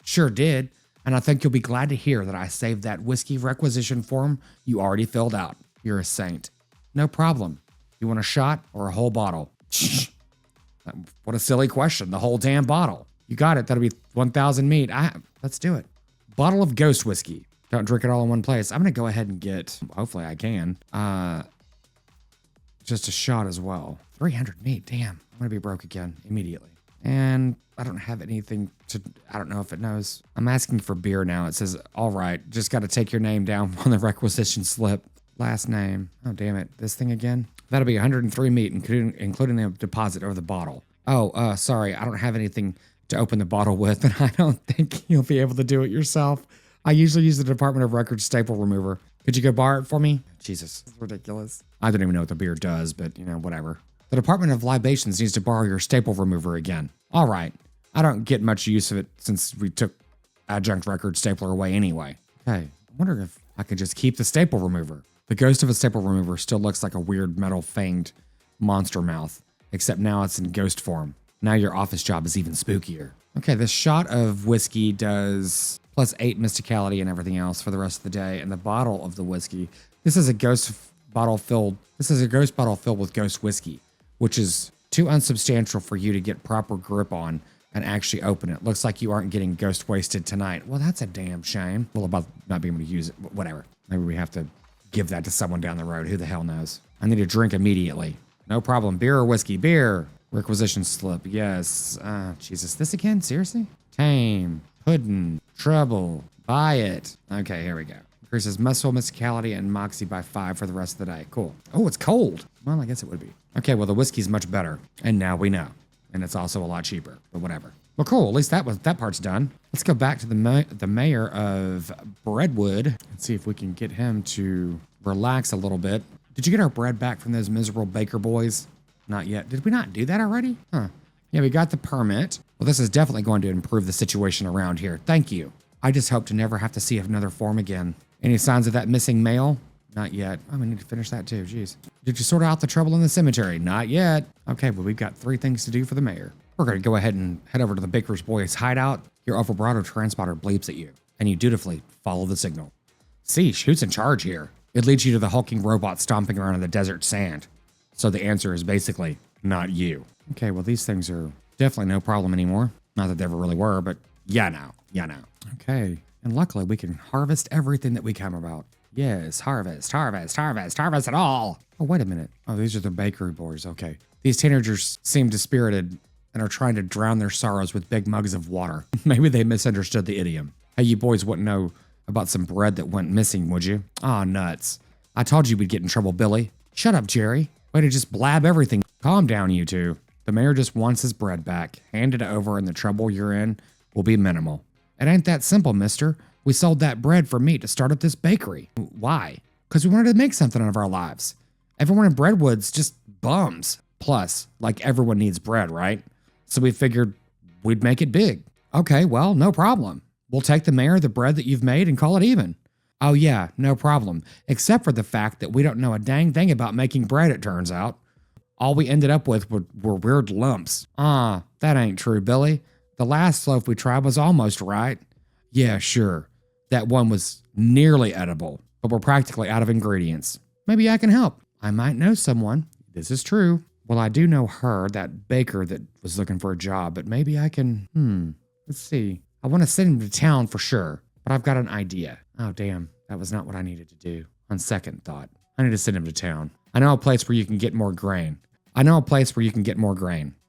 Sure did. And I think you'll be glad to hear that I saved that whiskey requisition form you already filled out. You're a saint. No problem. You want a shot or a whole bottle? What a silly question. The whole damn bottle. You got it. That'll be 1,000 meat. Let's do it. Bottle of ghost whiskey. Don't drink it all in one place. I'm going to go ahead and get, hopefully I can, just a shot as well. 300 meat. Damn. I'm going to be broke again immediately. And I don't have anything to, I don't know if it knows. I'm asking for beer now. It says, all right, just got to take your name down on the requisition slip. Last name. Oh, damn it. This thing again? That'll be 103 meat, including the deposit of the bottle. Oh, sorry. I don't have anything to open the bottle with, and I don't think you'll be able to do it yourself. I usually use the Department of Records staple remover. Could you go borrow it for me? Jesus, it's ridiculous. I don't even know what the beer does, but, whatever. The Department of Libations needs to borrow your staple remover again. All right. I don't get much use of it since we took adjunct record stapler away anyway. Okay, I wonder if I could just keep the staple remover. The ghost of a staple remover still looks like a weird metal fanged monster mouth, except now it's in ghost form. Now your office job is even spookier. Okay, this shot of whiskey does plus 8 mysticality and everything else for the rest of the day. And the bottle of the whiskey, this is a ghost bottle filled with ghost whiskey, which is too unsubstantial for you to get proper grip on and actually open it. Looks like you aren't getting ghost wasted tonight. Well, that's a damn shame. Well, about not being able to use it, but whatever. Maybe we have to give that to someone down the road. Who the hell knows? I need a drink immediately. No problem. Beer or whiskey? Beer. Requisition slip. Yes. Jesus. This again? Seriously? Tame. Puddin'. Trouble. Buy it. Okay, here we go. Increases muscle, mysticality, and moxie by 5 for the rest of the day. Cool. Oh, it's cold. Well, I guess it would be. Okay, well, the whiskey's much better. And now we know. And it's also a lot cheaper, but whatever. Well, cool. At least that part's done. Let's go back to the mayor of Breadwood and see if we can get him to relax a little bit. Did you get our bread back from those miserable baker boys? Not yet. Did we not do that already? Huh. Yeah, we got the permit. Well, this is definitely going to improve the situation around here. Thank you. I just hope to never have to see another form again. Any signs of that missing mail? Not yet. Oh, we need to finish that too. Jeez. Did you sort out the trouble in the cemetery? Not yet. Okay, well, we've got 3 things to do for the mayor. We're going to go ahead and head over to the Baker's Boys hideout. Your overbrado transponder bleeps at you, and you dutifully follow the signal. See, who's in charge here? It leads you to the hulking robot stomping around in the desert sand. So the answer is basically not you. Okay, well, these things are definitely no problem anymore. Not that they ever really were, but yeah, now. Okay, and luckily we can harvest everything that we come about. Yes, harvest it all. Oh, wait a minute. Oh, these are the bakery boys. Okay. These teenagers seem dispirited and are trying to drown their sorrows with big mugs of water. Maybe they misunderstood the idiom. Hey, you boys wouldn't know about some bread that went missing, would you? Aw, nuts. I told you we'd get in trouble, Billy. Shut up, Jerry. Way to just blab everything. Calm down, you two. The mayor just wants his bread back. Hand it over and the trouble you're in will be minimal. It ain't that simple, mister. We sold that bread for meat to start up this bakery. Why? Because we wanted to make something out of our lives. Everyone in Breadwood's just bums. Plus, like everyone needs bread, right? So we figured we'd make it big. Okay, well, no problem. We'll take the mayor the bread that you've made and call it even. Oh yeah, no problem. Except for the fact that we don't know a dang thing about making bread, it turns out. All we ended up with were weird lumps. That ain't true, Billy. The last loaf we tried was almost right. Yeah, sure. That one was nearly edible, but we're practically out of ingredients. Maybe I can help. I might know someone. This is true. Well, I do know her, that baker that was looking for a job, but maybe I can, let's see. I want to send him to town for sure, but I've got an idea. Oh, damn. That was not what I needed to do. On second thought, I need to send him to town. I know a place where you can get more grain.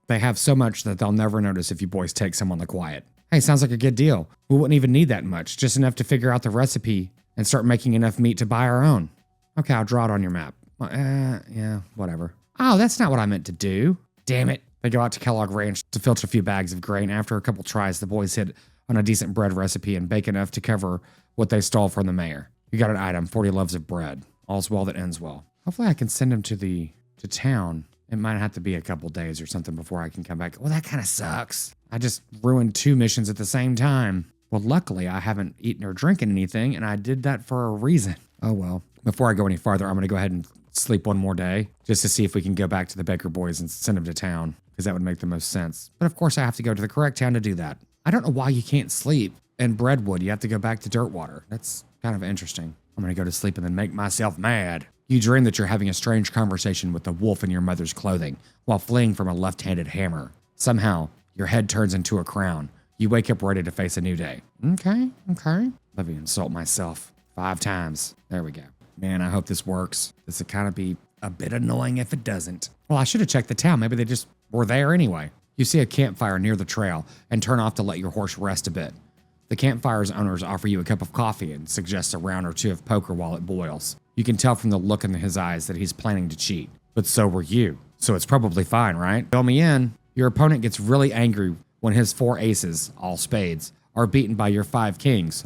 They have so much that they'll never notice if you boys take some on the quiet. Hey, sounds like a good deal. We wouldn't even need that much, just enough to figure out the recipe and start making enough meat to buy our own. Okay, I'll draw it on your map. Yeah, whatever. Oh, that's not what I meant to do. Damn it. They go out to Kellogg Ranch to filter a few bags of grain. After a couple tries, the boys hit on a decent bread recipe and bake enough to cover what they stole from the mayor. You got an item, 40 loaves of bread. All's well that ends well. Hopefully I can send him to town. It might have to be a couple days or something before I can come back. Well, that kind of sucks. I just ruined 2 missions at the same time. Well, luckily I haven't eaten or drinking anything, and I did that for a reason. Oh well. Before I go any farther, I'm going to go ahead and sleep one more day just to see if we can go back to the Baker boys and send them to town, because that would make the most sense. But of course I have to go to the correct town to do that. I don't know why you can't sleep in Breadwood. You have to go back to Dirtwater. That's kind of interesting. I'm going to go to sleep and then make myself mad. You dream that you're having a strange conversation with the wolf in your mother's clothing while fleeing from a left-handed hammer. Somehow, your head turns into a crown. You wake up ready to face a new day. Okay. Let me insult myself 5 times. There we go. Man, I hope this works. This would kind of be a bit annoying if it doesn't. Well, I should have checked the town. Maybe they just were there anyway. You see a campfire near the trail and turn off to let your horse rest a bit. The campfire's owners offer you a cup of coffee and suggest a round or two of poker while it boils. You can tell from the look in his eyes that he's planning to cheat. But so were you. So it's probably fine, right? Fill me in. Your opponent gets really angry when his 4 aces, all spades, are beaten by your 5 kings.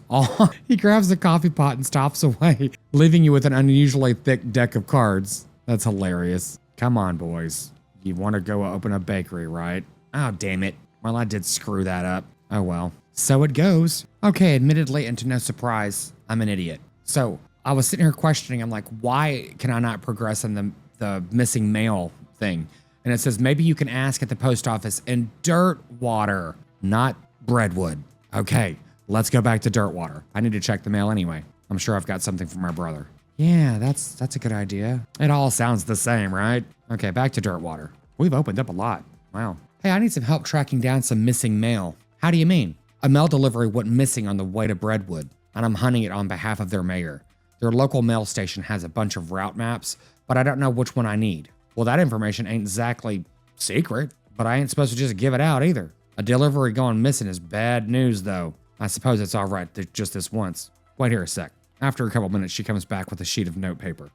He grabs the coffee pot and stops away, leaving you with an unusually thick deck of cards. That's hilarious. Come on, boys. You want to go open a bakery, right? Oh, damn it. Well, I did screw that up. Oh, well. So it goes. Okay, admittedly, and to no surprise, I'm an idiot. So I was sitting here questioning. I'm like, why can I not progress in the missing mail thing? And it says, maybe you can ask at the post office in Dirtwater, not Breadwood. Okay, let's go back to Dirtwater. I need to check the mail anyway. I'm sure I've got something from my brother. Yeah, that's a good idea. It all sounds the same, right? Okay, back to Dirtwater. We've opened up a lot. Wow. Hey, I need some help tracking down some missing mail. How do you mean? A mail delivery went missing on the way to Breadwood, and I'm hunting it on behalf of their mayor. Their local mail station has a bunch of route maps, but I don't know which one I need. Well, that information ain't exactly secret, but I ain't supposed to just give it out either. A delivery going missing is bad news, though. I suppose it's all right just this once. Wait here a sec. After a couple minutes, she comes back with a sheet of notepaper.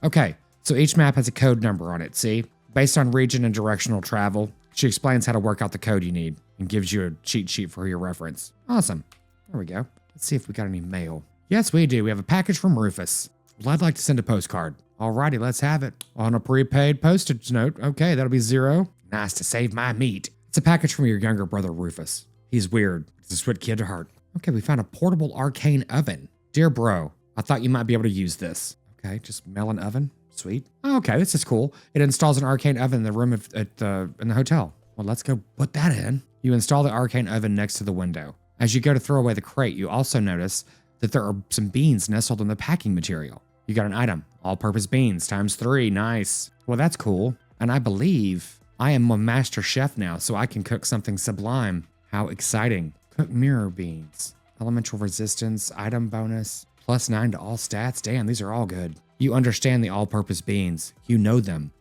Okay, so each map has a code number on it, see? Based on region and directional travel, she explains how to work out the code you need and gives you a cheat sheet for your reference. Awesome. There we go. Let's see if we got any mail. Yes, we do. We have a package from Rufus. Well, I'd like to send a postcard. Alrighty, let's have it. On a prepaid postage note. Okay, that'll be 0. Nice to save my meat. It's a package from your younger brother, Rufus. He's weird. He's a sweet kid to heart. Okay, we found a portable arcane oven. Dear bro, I thought you might be able to use this. Okay, just mail an oven. Sweet. Okay, this is cool. It installs an arcane oven in the room in the hotel. Well, let's go put that in. You install the arcane oven next to the window. As you go to throw away the crate, you also notice that there are some beans nestled in the packing material. You got an item. All-purpose beans times 3. Nice. Well, that's cool. And I believe I am a master chef now, so I can cook something sublime. How exciting. Cook mirror beans. Elemental resistance, item bonus, +9 to all stats. Damn, these are all good. You understand the all-purpose beans. You know them.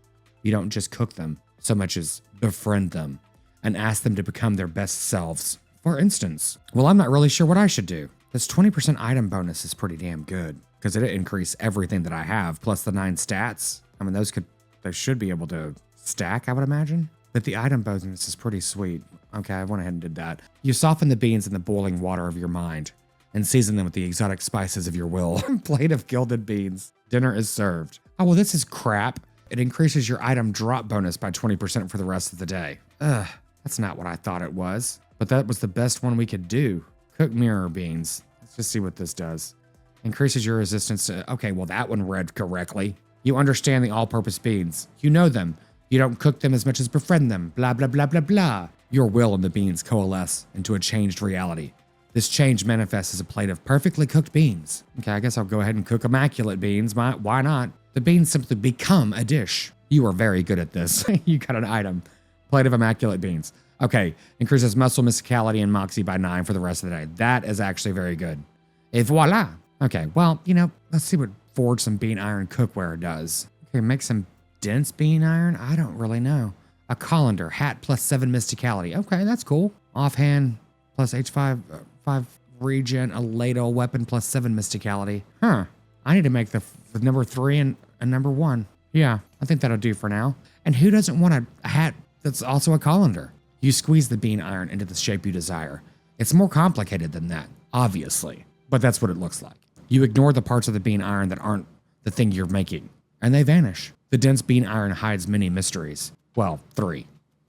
You don't just cook them so much as befriend them and ask them to become their best selves. For instance, well, I'm not really sure what I should do. This 20% item bonus is pretty damn good because it'll increase everything that I have plus the 9 stats. I mean, they should be able to stack, I would imagine. But the item bonus is pretty sweet. Okay, I went ahead and did that. You soften the beans in the boiling water of your mind and season them with the exotic spices of your will. Plate of gilded beans. Dinner is served. Oh, well, this is crap. It increases your item drop bonus by 20% for the rest of the day. Ugh, that's not what I thought it was. But that was the best one we could do. Cook mirror beans. Let's just see what this does. Increases your resistance to... Okay, well, that one read correctly. You understand the all-purpose beans. You know them. You don't cook them as much as befriend them. Blah, blah, blah, blah, blah. Your will and the beans coalesce into a changed reality. This change manifests as a plate of perfectly cooked beans. Okay, I guess I'll go ahead and cook immaculate beans. Why not? The beans simply become a dish. You are very good at this. You got an item. Plate of immaculate beans. Okay, increases muscle, mysticality, and moxie by 9 for the rest of the day. That is actually very good. Et voila. Okay, well, let's see what forge some bean iron cookware does. Okay, make some dense bean iron? I don't really know. A colander, hat +7 mysticality. Okay, that's cool. Offhand plus H5, 5 regen, a ladle, weapon +7 mysticality. Huh. I need to make the number 3 and number 1. Yeah, I think that'll do for now. And who doesn't want a hat that's also a colander? You squeeze the bean iron into the shape you desire. It's more complicated than that, obviously, but that's what it looks like. You ignore the parts of the bean iron that aren't the thing you're making, and they vanish. The dense bean iron hides many mysteries. Well, 3.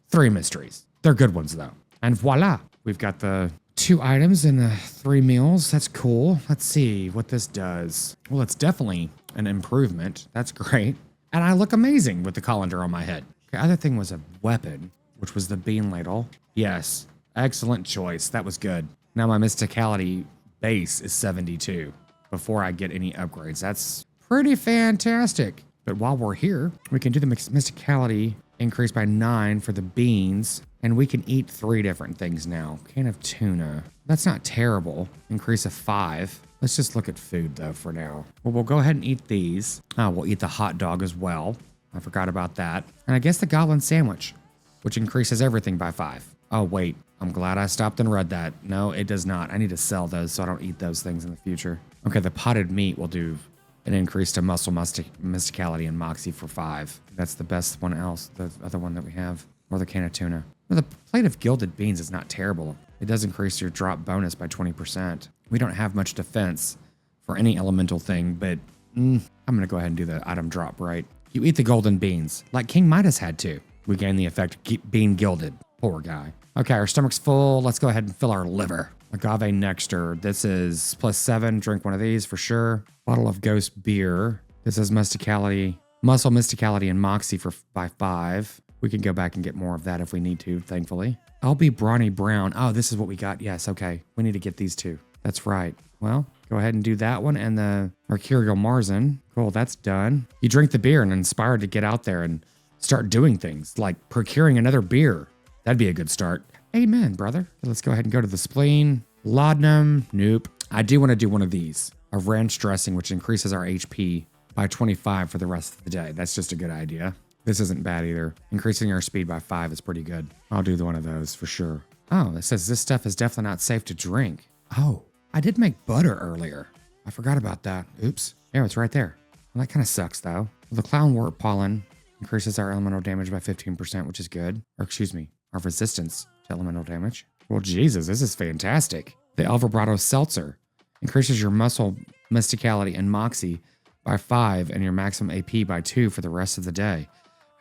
3 mysteries. They're good ones, though. And voila, we've got the 2 items and the 3 meals. That's cool. Let's see what this does. Well, it's definitely an improvement. That's great. And I look amazing with the colander on my head. Okay, other thing was a weapon, which was the bean ladle. Yes, excellent choice. That was good. Now my mysticality base is 72 before I get any upgrades. That's pretty fantastic. But while we're here, we can do the mysticality increase by 9 for the beans, and we can eat 3 different things now. Can of tuna. That's not terrible. Increase of 5. Let's just look at food though for now. Well, we'll go ahead and eat these. We'll eat the hot dog as well. I forgot about that. And I guess the goblin sandwich, which increases everything by 5. Oh, wait. I'm glad I stopped and read that. No, it does not. I need to sell those so I don't eat those things in the future. Okay, the potted meat will do an increase to muscle, mysticality, and moxie for 5. That's the best one else, the other one that we have. Or the can of tuna. Well, the plate of gilded beans is not terrible. It does increase your drop bonus by 20%. We don't have much defense for any elemental thing, but I'm going to go ahead and do the item drop right. You eat the golden beans, like King Midas had to. We gain the effect of being gilded. Poor guy. Okay, our stomach's full. Let's go ahead and fill our liver. Agave nectar. This is +7. Drink one of these for sure. Bottle of ghost beer. This is mysticality, muscle, mysticality, and moxie by 5. We can go back and get more of that if we need to, thankfully. I'll be brawny brown. Oh, this is what we got. Yes, okay. We need to get these 2. That's right. Well, go ahead and do that one and the mercurial marzen. Cool, that's done. You drink the beer and inspired to get out there and start doing things like procuring another beer. That'd be a good start. Amen, brother. Let's go ahead and go to the spleen. Laudanum. Nope. I do want to do one of these. A ranch dressing, which increases our HP by 25 for the rest of the day. That's just a good idea. This isn't bad either. Increasing our speed by 5 is pretty good. I'll do one of those for sure. Oh, it says this stuff is definitely not safe to drink. Oh, I did make butter earlier. I forgot about that. Oops. Yeah, it's right there. Well, that kind of sucks though. Well, the clownwort pollen increases our elemental damage by 15%, which is good. Or excuse me, our resistance to elemental damage. Well, Jesus, this is fantastic. The El Vibrato seltzer increases your muscle, mysticality, and moxie by 5 and your maximum AP by 2 for the rest of the day.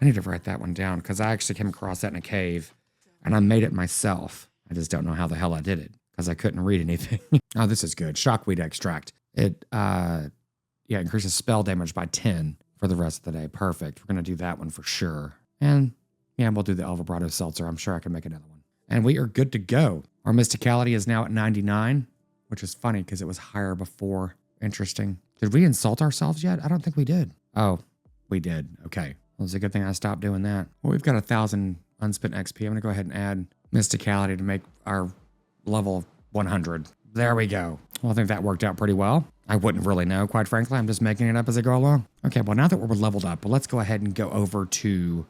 I need to write that one down because I actually came across that in a cave and I made it myself. I just don't know how the hell I did it because I couldn't read anything. Oh, this is good. Shockweed extract. It increases spell damage by 10 for the rest of the day. Perfect. We're going to do that one for sure. And yeah, we'll do the El Vibrato seltzer. I'm sure I can make another one. And we are good to go. Our mysticality is now at 99, which is funny because it was higher before. Interesting. Did we insult ourselves yet? I don't think we did. Oh, we did. Okay. Well, it's a good thing I stopped doing that. Well, we've got 1,000 unspent XP. I'm going to go ahead and add mysticality to make our level 100. There we go. Well, I think that worked out pretty well. I wouldn't really know, quite frankly. I'm just making it up as I go along. Okay, well, now that we're leveled up, well, let's go ahead and go over to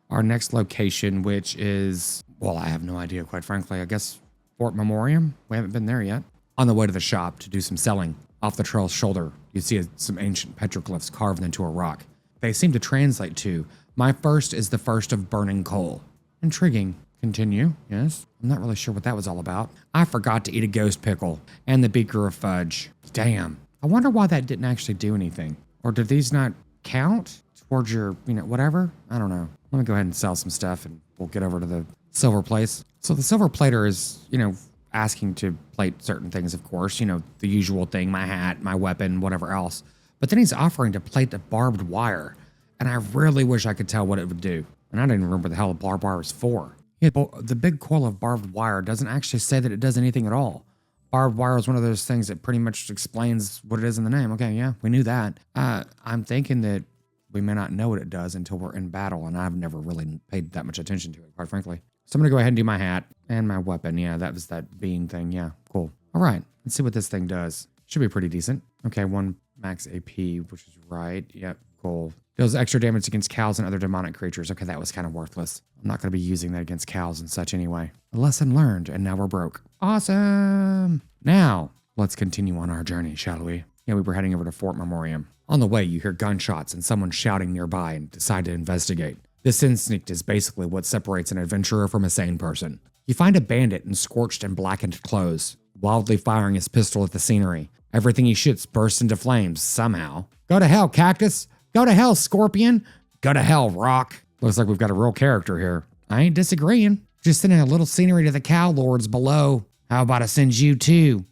our next location, which is, well, I have no idea, quite frankly. I guess Fort Memoriam? We haven't been there yet. On the way to the shop to do some selling. Off the trail's shoulder, you see some ancient petroglyphs carved into a rock. They seem to translate to, my first is the first of burning coal. Intriguing. Continue. Yes. I'm not really sure what that was all about. I forgot to eat a ghost pickle and the beaker of fudge. Damn. I wonder why that didn't actually do anything. Or did these not count towards your, whatever? I don't know. Let me go ahead and sell some stuff and we'll get over to the silver place. So the silver plater is, asking to plate certain things, of course, the usual thing, my hat, my weapon, whatever else. But then he's offering to plate the barbed wire. And I really wish I could tell what it would do. And I don't even remember the hell the barbed wire is for. Yeah, but the big coil of barbed wire doesn't actually say that it does anything at all. Barbed wire is one of those things that pretty much explains what it is in the name. Okay, yeah, we knew that. I'm thinking that we may not know what it does until we're in battle, and I've never really paid that much attention to it, quite frankly. So I'm going to go ahead and do my hat and my weapon. Yeah, that was that bean thing. Yeah, cool. All right, let's see what this thing does. Should be pretty decent. Okay, 1 max AP, which is right. Yep, cool. Deals extra damage against cows and other demonic creatures. Okay, that was kind of worthless. I'm not going to be using that against cows and such anyway. A lesson learned, and now we're broke. Awesome. Now, let's continue on our journey, shall we? Yeah, we were heading over to Fort Memoriam. On the way, you hear gunshots and someone shouting nearby and decide to investigate. This instinct is basically what separates an adventurer from a sane person. You find a bandit in scorched and blackened clothes, wildly firing his pistol at the scenery. Everything he shoots bursts into flames somehow. Go to hell, cactus! Go to hell, scorpion! Go to hell, rock! Looks like we've got a real character here. I ain't disagreeing. Just sending a little scenery to the cow lords below. How about I send you too?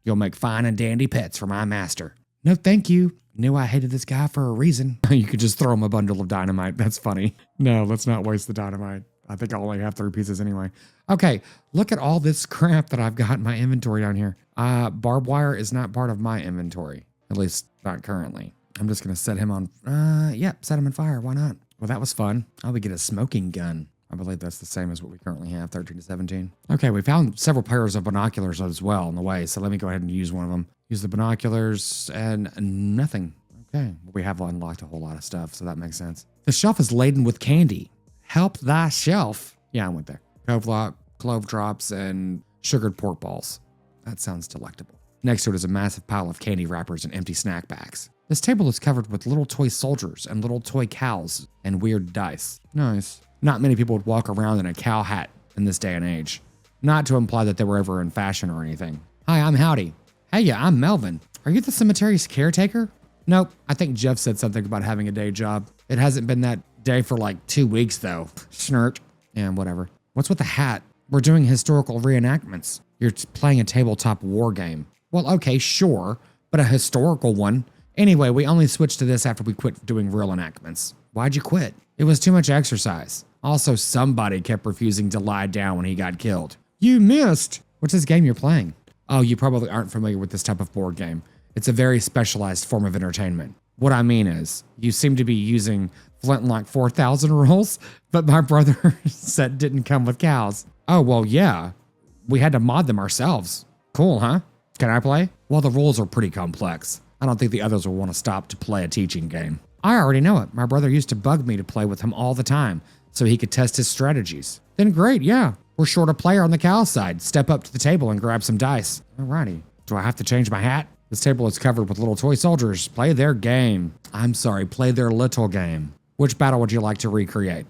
You'll make fine and dandy pets for my master. No, thank you. Knew I hated this guy for a reason. You could just throw him a bundle of dynamite. That's funny. No, let's not waste the dynamite. I think I'll only have 3 pieces anyway. Okay, look at all this crap that I've got in my inventory down here. Barbed wire is not part of my inventory. At least not currently. I'm just going to set him on, set him on fire. Why not? Well, that was fun. Oh, we get a smoking gun. I believe that's the same as what we currently have, 13 to 17. Okay, we found several pairs of binoculars as well on the way, so let me go ahead and use one of them. Use the binoculars and nothing. Okay, well, we have unlocked a whole lot of stuff, so that makes sense. The shelf is laden with candy. Help thy shelf. Yeah, I went there. Clove drops and sugared pork balls. That sounds delectable. Next to it is a massive pile of candy wrappers and empty snack bags. This table is covered with little toy soldiers and little toy cows and weird dice. Nice. Not many people would walk around in a cow hat in this day and age. Not to imply that they were ever in fashion or anything. Hi, I'm Howdy. Hey, yeah, I'm Melvin. Are you the cemetery's caretaker? Nope. I think Jeff said something about having a day job. It hasn't been that day for like 2 weeks, though. Schnurt. And whatever. What's with the hat? We're doing historical reenactments. You're playing a tabletop war game. Well, okay, sure, but a historical one. Anyway, we only switched to this after we quit doing real enactments. Why'd you quit? It was too much exercise. Also, somebody kept refusing to lie down when he got killed. You missed! What's this game you're playing? Oh, you probably aren't familiar with this type of board game. It's a very specialized form of entertainment. What I mean is, you seem to be using Flintlock 4000 rules, but my brother set didn't come with cows. Oh, well, yeah. We had to mod them ourselves. Cool, huh? Can I play? Well, the rules are pretty complex. I don't think the others will want to stop to play a teaching game. I already know it. My brother used to bug me to play with him all the time so he could test his strategies. Then great, yeah. We're short a player on the cow side. Step up to the table and grab some dice. Alrighty. Do I have to change my hat? This table is covered with little toy soldiers. Play their game. I'm sorry, play their little game. Which battle would you like to recreate?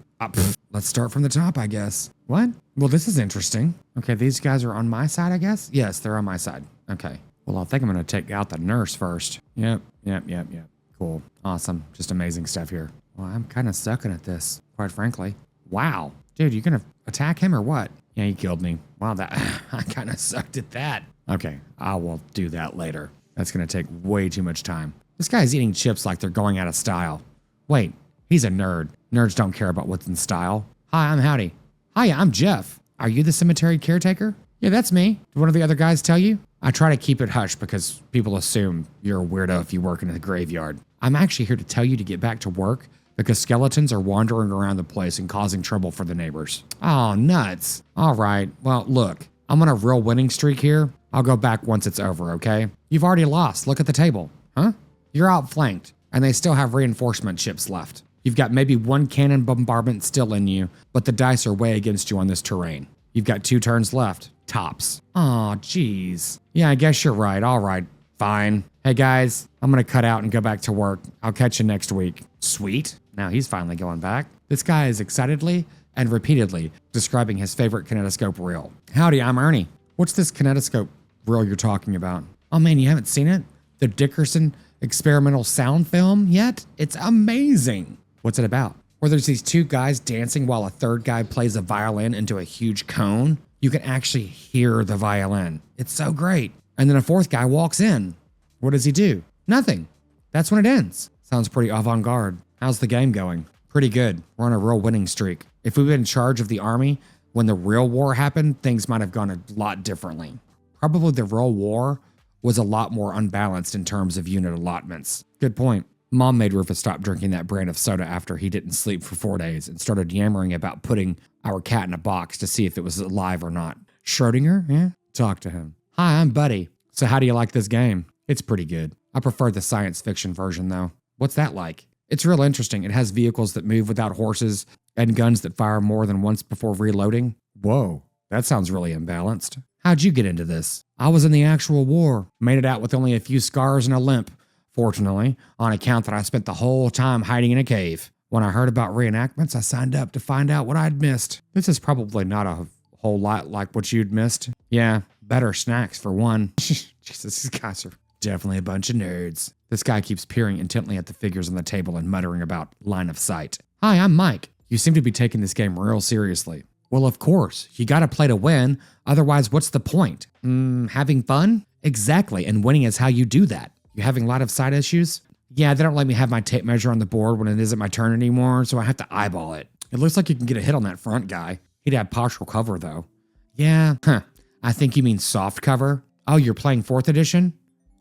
Let's start from the top, I guess. What? Well, this is interesting. Okay, these guys are on my side, I guess? Yes, they're on my side. Okay. Well, I think I'm going to take out the nurse first. Yep. Cool. Awesome. Just amazing stuff here. Well, I'm kind of sucking at this, quite frankly. Wow. Dude, you going to attack him or what? Yeah, he killed me. Wow, I kind of sucked at that. Okay, I will do that later. That's going to take way too much time. This guy's eating chips like they're going out of style. Wait, he's a nerd. Nerds don't care about what's in style. Hi, I'm Howdy. Hi, I'm Jeff. Are you the cemetery caretaker? Yeah, that's me. Did one of the other guys tell you? I try to keep it hush because people assume you're a weirdo if you work in a graveyard. I'm actually here to tell you to get back to work because skeletons are wandering around the place and causing trouble for the neighbors. Oh, nuts. All right. Well, look, I'm on a real winning streak here. I'll go back once it's over, okay? You've already lost. Look at the table. Huh? You're outflanked, and they still have reinforcement chips left. You've got maybe one cannon bombardment still in you, but the dice are way against you on this terrain. You've got 2 turns left. Tops. Aw, jeez. Yeah, I guess you're right. All right. Fine. Hey, guys, I'm going to cut out and go back to work. I'll catch you next week. Sweet. Now he's finally going back. This guy is excitedly and repeatedly describing his favorite kinetoscope reel. Howdy, I'm Ernie. What's this kinetoscope reel you're talking about? Oh, man, you haven't seen it? The Dickerson experimental sound film yet? It's amazing. What's it about? Where there's these 2 guys dancing while a 3rd guy plays a violin into a huge cone. You can actually hear the violin. It's so great. And then a 4th guy walks in. What does he do? Nothing. That's when it ends. Sounds pretty avant-garde. How's the game going? Pretty good. We're on a real winning streak. If we'd been in charge of the army when the real war happened, things might have gone a lot differently. Probably the real war was a lot more unbalanced in terms of unit allotments. Good point. Mom made Rufus stop drinking that brand of soda after he didn't sleep for 4 days and started yammering about putting our cat in a box to see if it was alive or not. Schrodinger? Yeah? Talk to him. Hi, I'm Buddy. So how do you like this game? It's pretty good. I prefer the science fiction version though. What's that like? It's real interesting. It has vehicles that move without horses and guns that fire more than once before reloading. Whoa, that sounds really imbalanced. How'd you get into this? I was in the actual war. Made it out with only a few scars and a limp. Fortunately, on account that I spent the whole time hiding in a cave. When I heard about reenactments, I signed up to find out what I'd missed. This is probably not a whole lot like what you'd missed. Yeah, better snacks for one. Jesus, these guys are definitely a bunch of nerds. This guy keeps peering intently at the figures on the table and muttering about line of sight. Hi, I'm Mike. You seem to be taking this game real seriously. Well, of course. You gotta play to win. Otherwise, what's the point? Having fun? Exactly, and winning is how you do that. You having a lot of side issues? Yeah, they don't let me have my tape measure on the board when it isn't my turn anymore, so I have to eyeball it. It looks like you can get a hit on that front guy. He'd have partial cover, though. Yeah, I think you mean soft cover. Oh, you're playing 4th edition?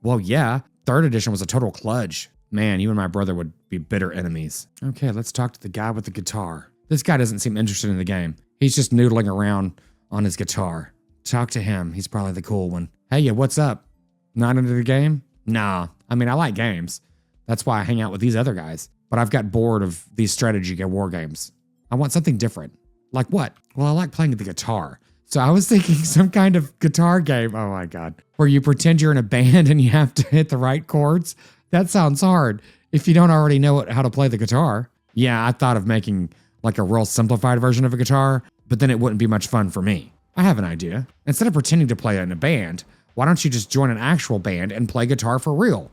Well, yeah. 3rd edition was a total kludge. Man, you and my brother would be bitter enemies. Okay, let's talk to the guy with the guitar. This guy doesn't seem interested in the game. He's just noodling around on his guitar. Talk to him. He's probably the cool one. Hey, yeah, what's up? Not into the game? Nah. I mean, I like games. That's why I hang out with these other guys. But I've got bored of these strategy war games. I want something different. Like what? Well, I like playing the guitar. So I was thinking some kind of guitar game. Oh my God. Where you pretend you're in a band and you have to hit the right chords. That sounds hard if you don't already know how to play the guitar. Yeah, I thought of making like a real simplified version of a guitar, but then it wouldn't be much fun for me. I have an idea. Instead of pretending to play in a band, why don't you just join an actual band and play guitar for real?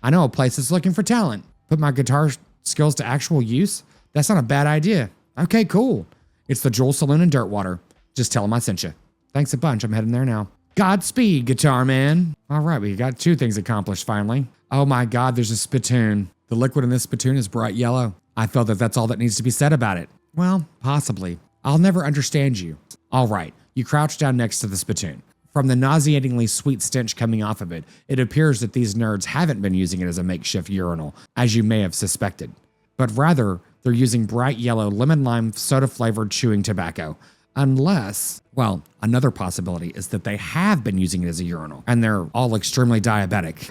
I know a place that's looking for talent. Put my guitar skills to actual use? That's not a bad idea. Okay, cool. It's the Jewel Saloon in Dirtwater. Just tell them I sent you. Thanks a bunch. I'm heading there now. Godspeed, guitar man. All right, we got 2 things accomplished finally. Oh my God, there's a spittoon. The liquid in this spittoon is bright yellow. I feel that that's all that needs to be said about it. Well, possibly. I'll never understand you. All right, you crouch down next to the spittoon. From the nauseatingly sweet stench coming off of it, it appears that these nerds haven't been using it as a makeshift urinal, as you may have suspected, but rather they're using bright yellow lemon-lime soda-flavored chewing tobacco. Unless, well, another possibility is that they have been using it as a urinal, and they're all extremely diabetic.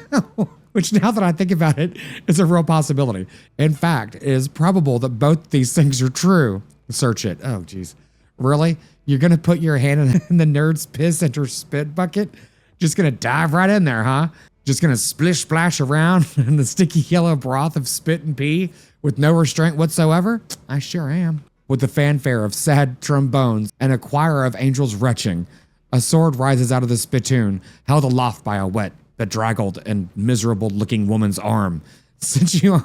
Which, now that I think about it, is a real possibility. In fact, it is probable that both these things are true. Search it. Oh, geez. Really? You're going to put your hand in the nerd's piss and her spit bucket? Just going to dive right in there, huh? Just going to splish splash around in the sticky yellow broth of spit and pee with no restraint whatsoever? I sure am. With the fanfare of sad trombones and a choir of angels retching, a sword rises out of the spittoon, held aloft by a wet, bedraggled, and miserable-looking woman's arm. Since you're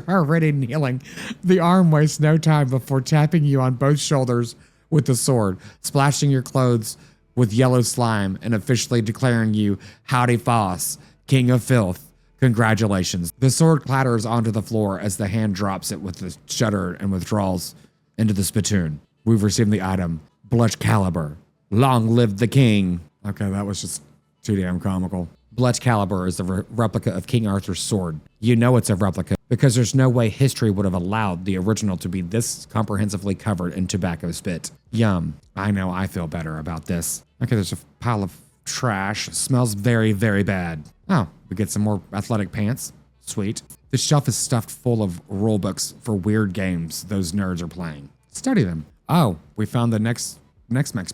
already kneeling, the arm wastes no time before tapping you on both shoulders with the sword, splashing your clothes with yellow slime, and officially declaring you Howdy Foss, King of Filth. Congratulations. The sword clatters onto the floor as the hand drops it with a shudder and withdrawals into the spittoon. We've received the item, Bletchcalibur. Long live the king. Okay, that was just too damn comical. Bletchcalibur is the replica of King Arthur's sword. You know it's a replica because there's no way history would have allowed the original to be this comprehensively covered in tobacco spit. Yum. I know I feel better about this. Okay, there's a pile of trash. It smells very, very bad. Oh, we get some more athletic pants. Sweet. This shelf is stuffed full of rule books for weird games those nerds are playing. Study them. Oh, we found the next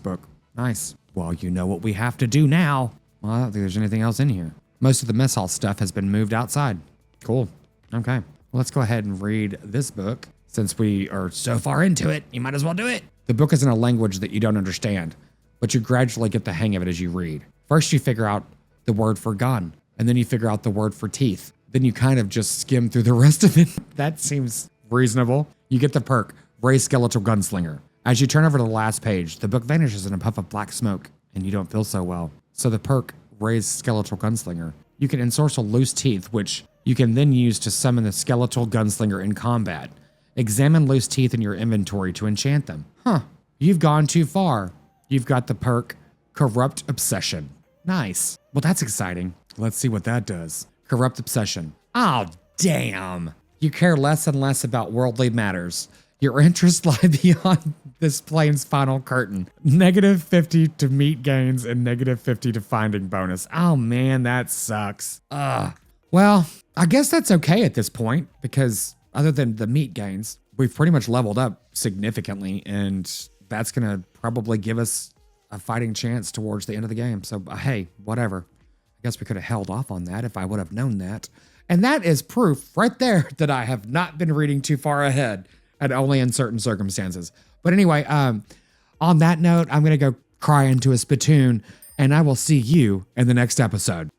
book. Nice. Well, you know what we have to do now. Well, I don't think there's anything else in here. Most of the mess hall stuff has been moved outside. Cool. Okay. Well, let's go ahead and read this book. Since we are so far into it, you might as well do it. The book is in a language that you don't understand, but you gradually get the hang of it as you read. First, you figure out the word for gun, and then you figure out the word for teeth. Then you kind of just skim through the rest of it. That seems reasonable. You get the perk, Raised Skeletal Gunslinger. As you turn over to the last page, the book vanishes in a puff of black smoke, and you don't feel so well. So the perk, Raised Skeletal Gunslinger, you can ensorcel loose teeth, which you can then use to summon the Skeletal Gunslinger in combat. Examine loose teeth in your inventory to enchant them. Huh, you've gone too far. You've got the perk, Corrupt Obsession. Nice. Well, that's exciting. Let's see what that does. Corrupt Obsession. Oh, damn. You care less and less about worldly matters. Your interests lie beyond this plane's final curtain. -50 to meat gains and -50 to finding bonus. Oh man, that sucks. Ugh. Well, I guess that's okay at this point because other than the meat gains, we've pretty much leveled up significantly and that's gonna probably give us a fighting chance towards the end of the game. So hey, whatever. I guess we could have held off on that if I would have known that. And that is proof right there that I have not been reading too far ahead and only in certain circumstances. But anyway, on that note, I'm going to go cry into a spittoon and I will see you in the next episode.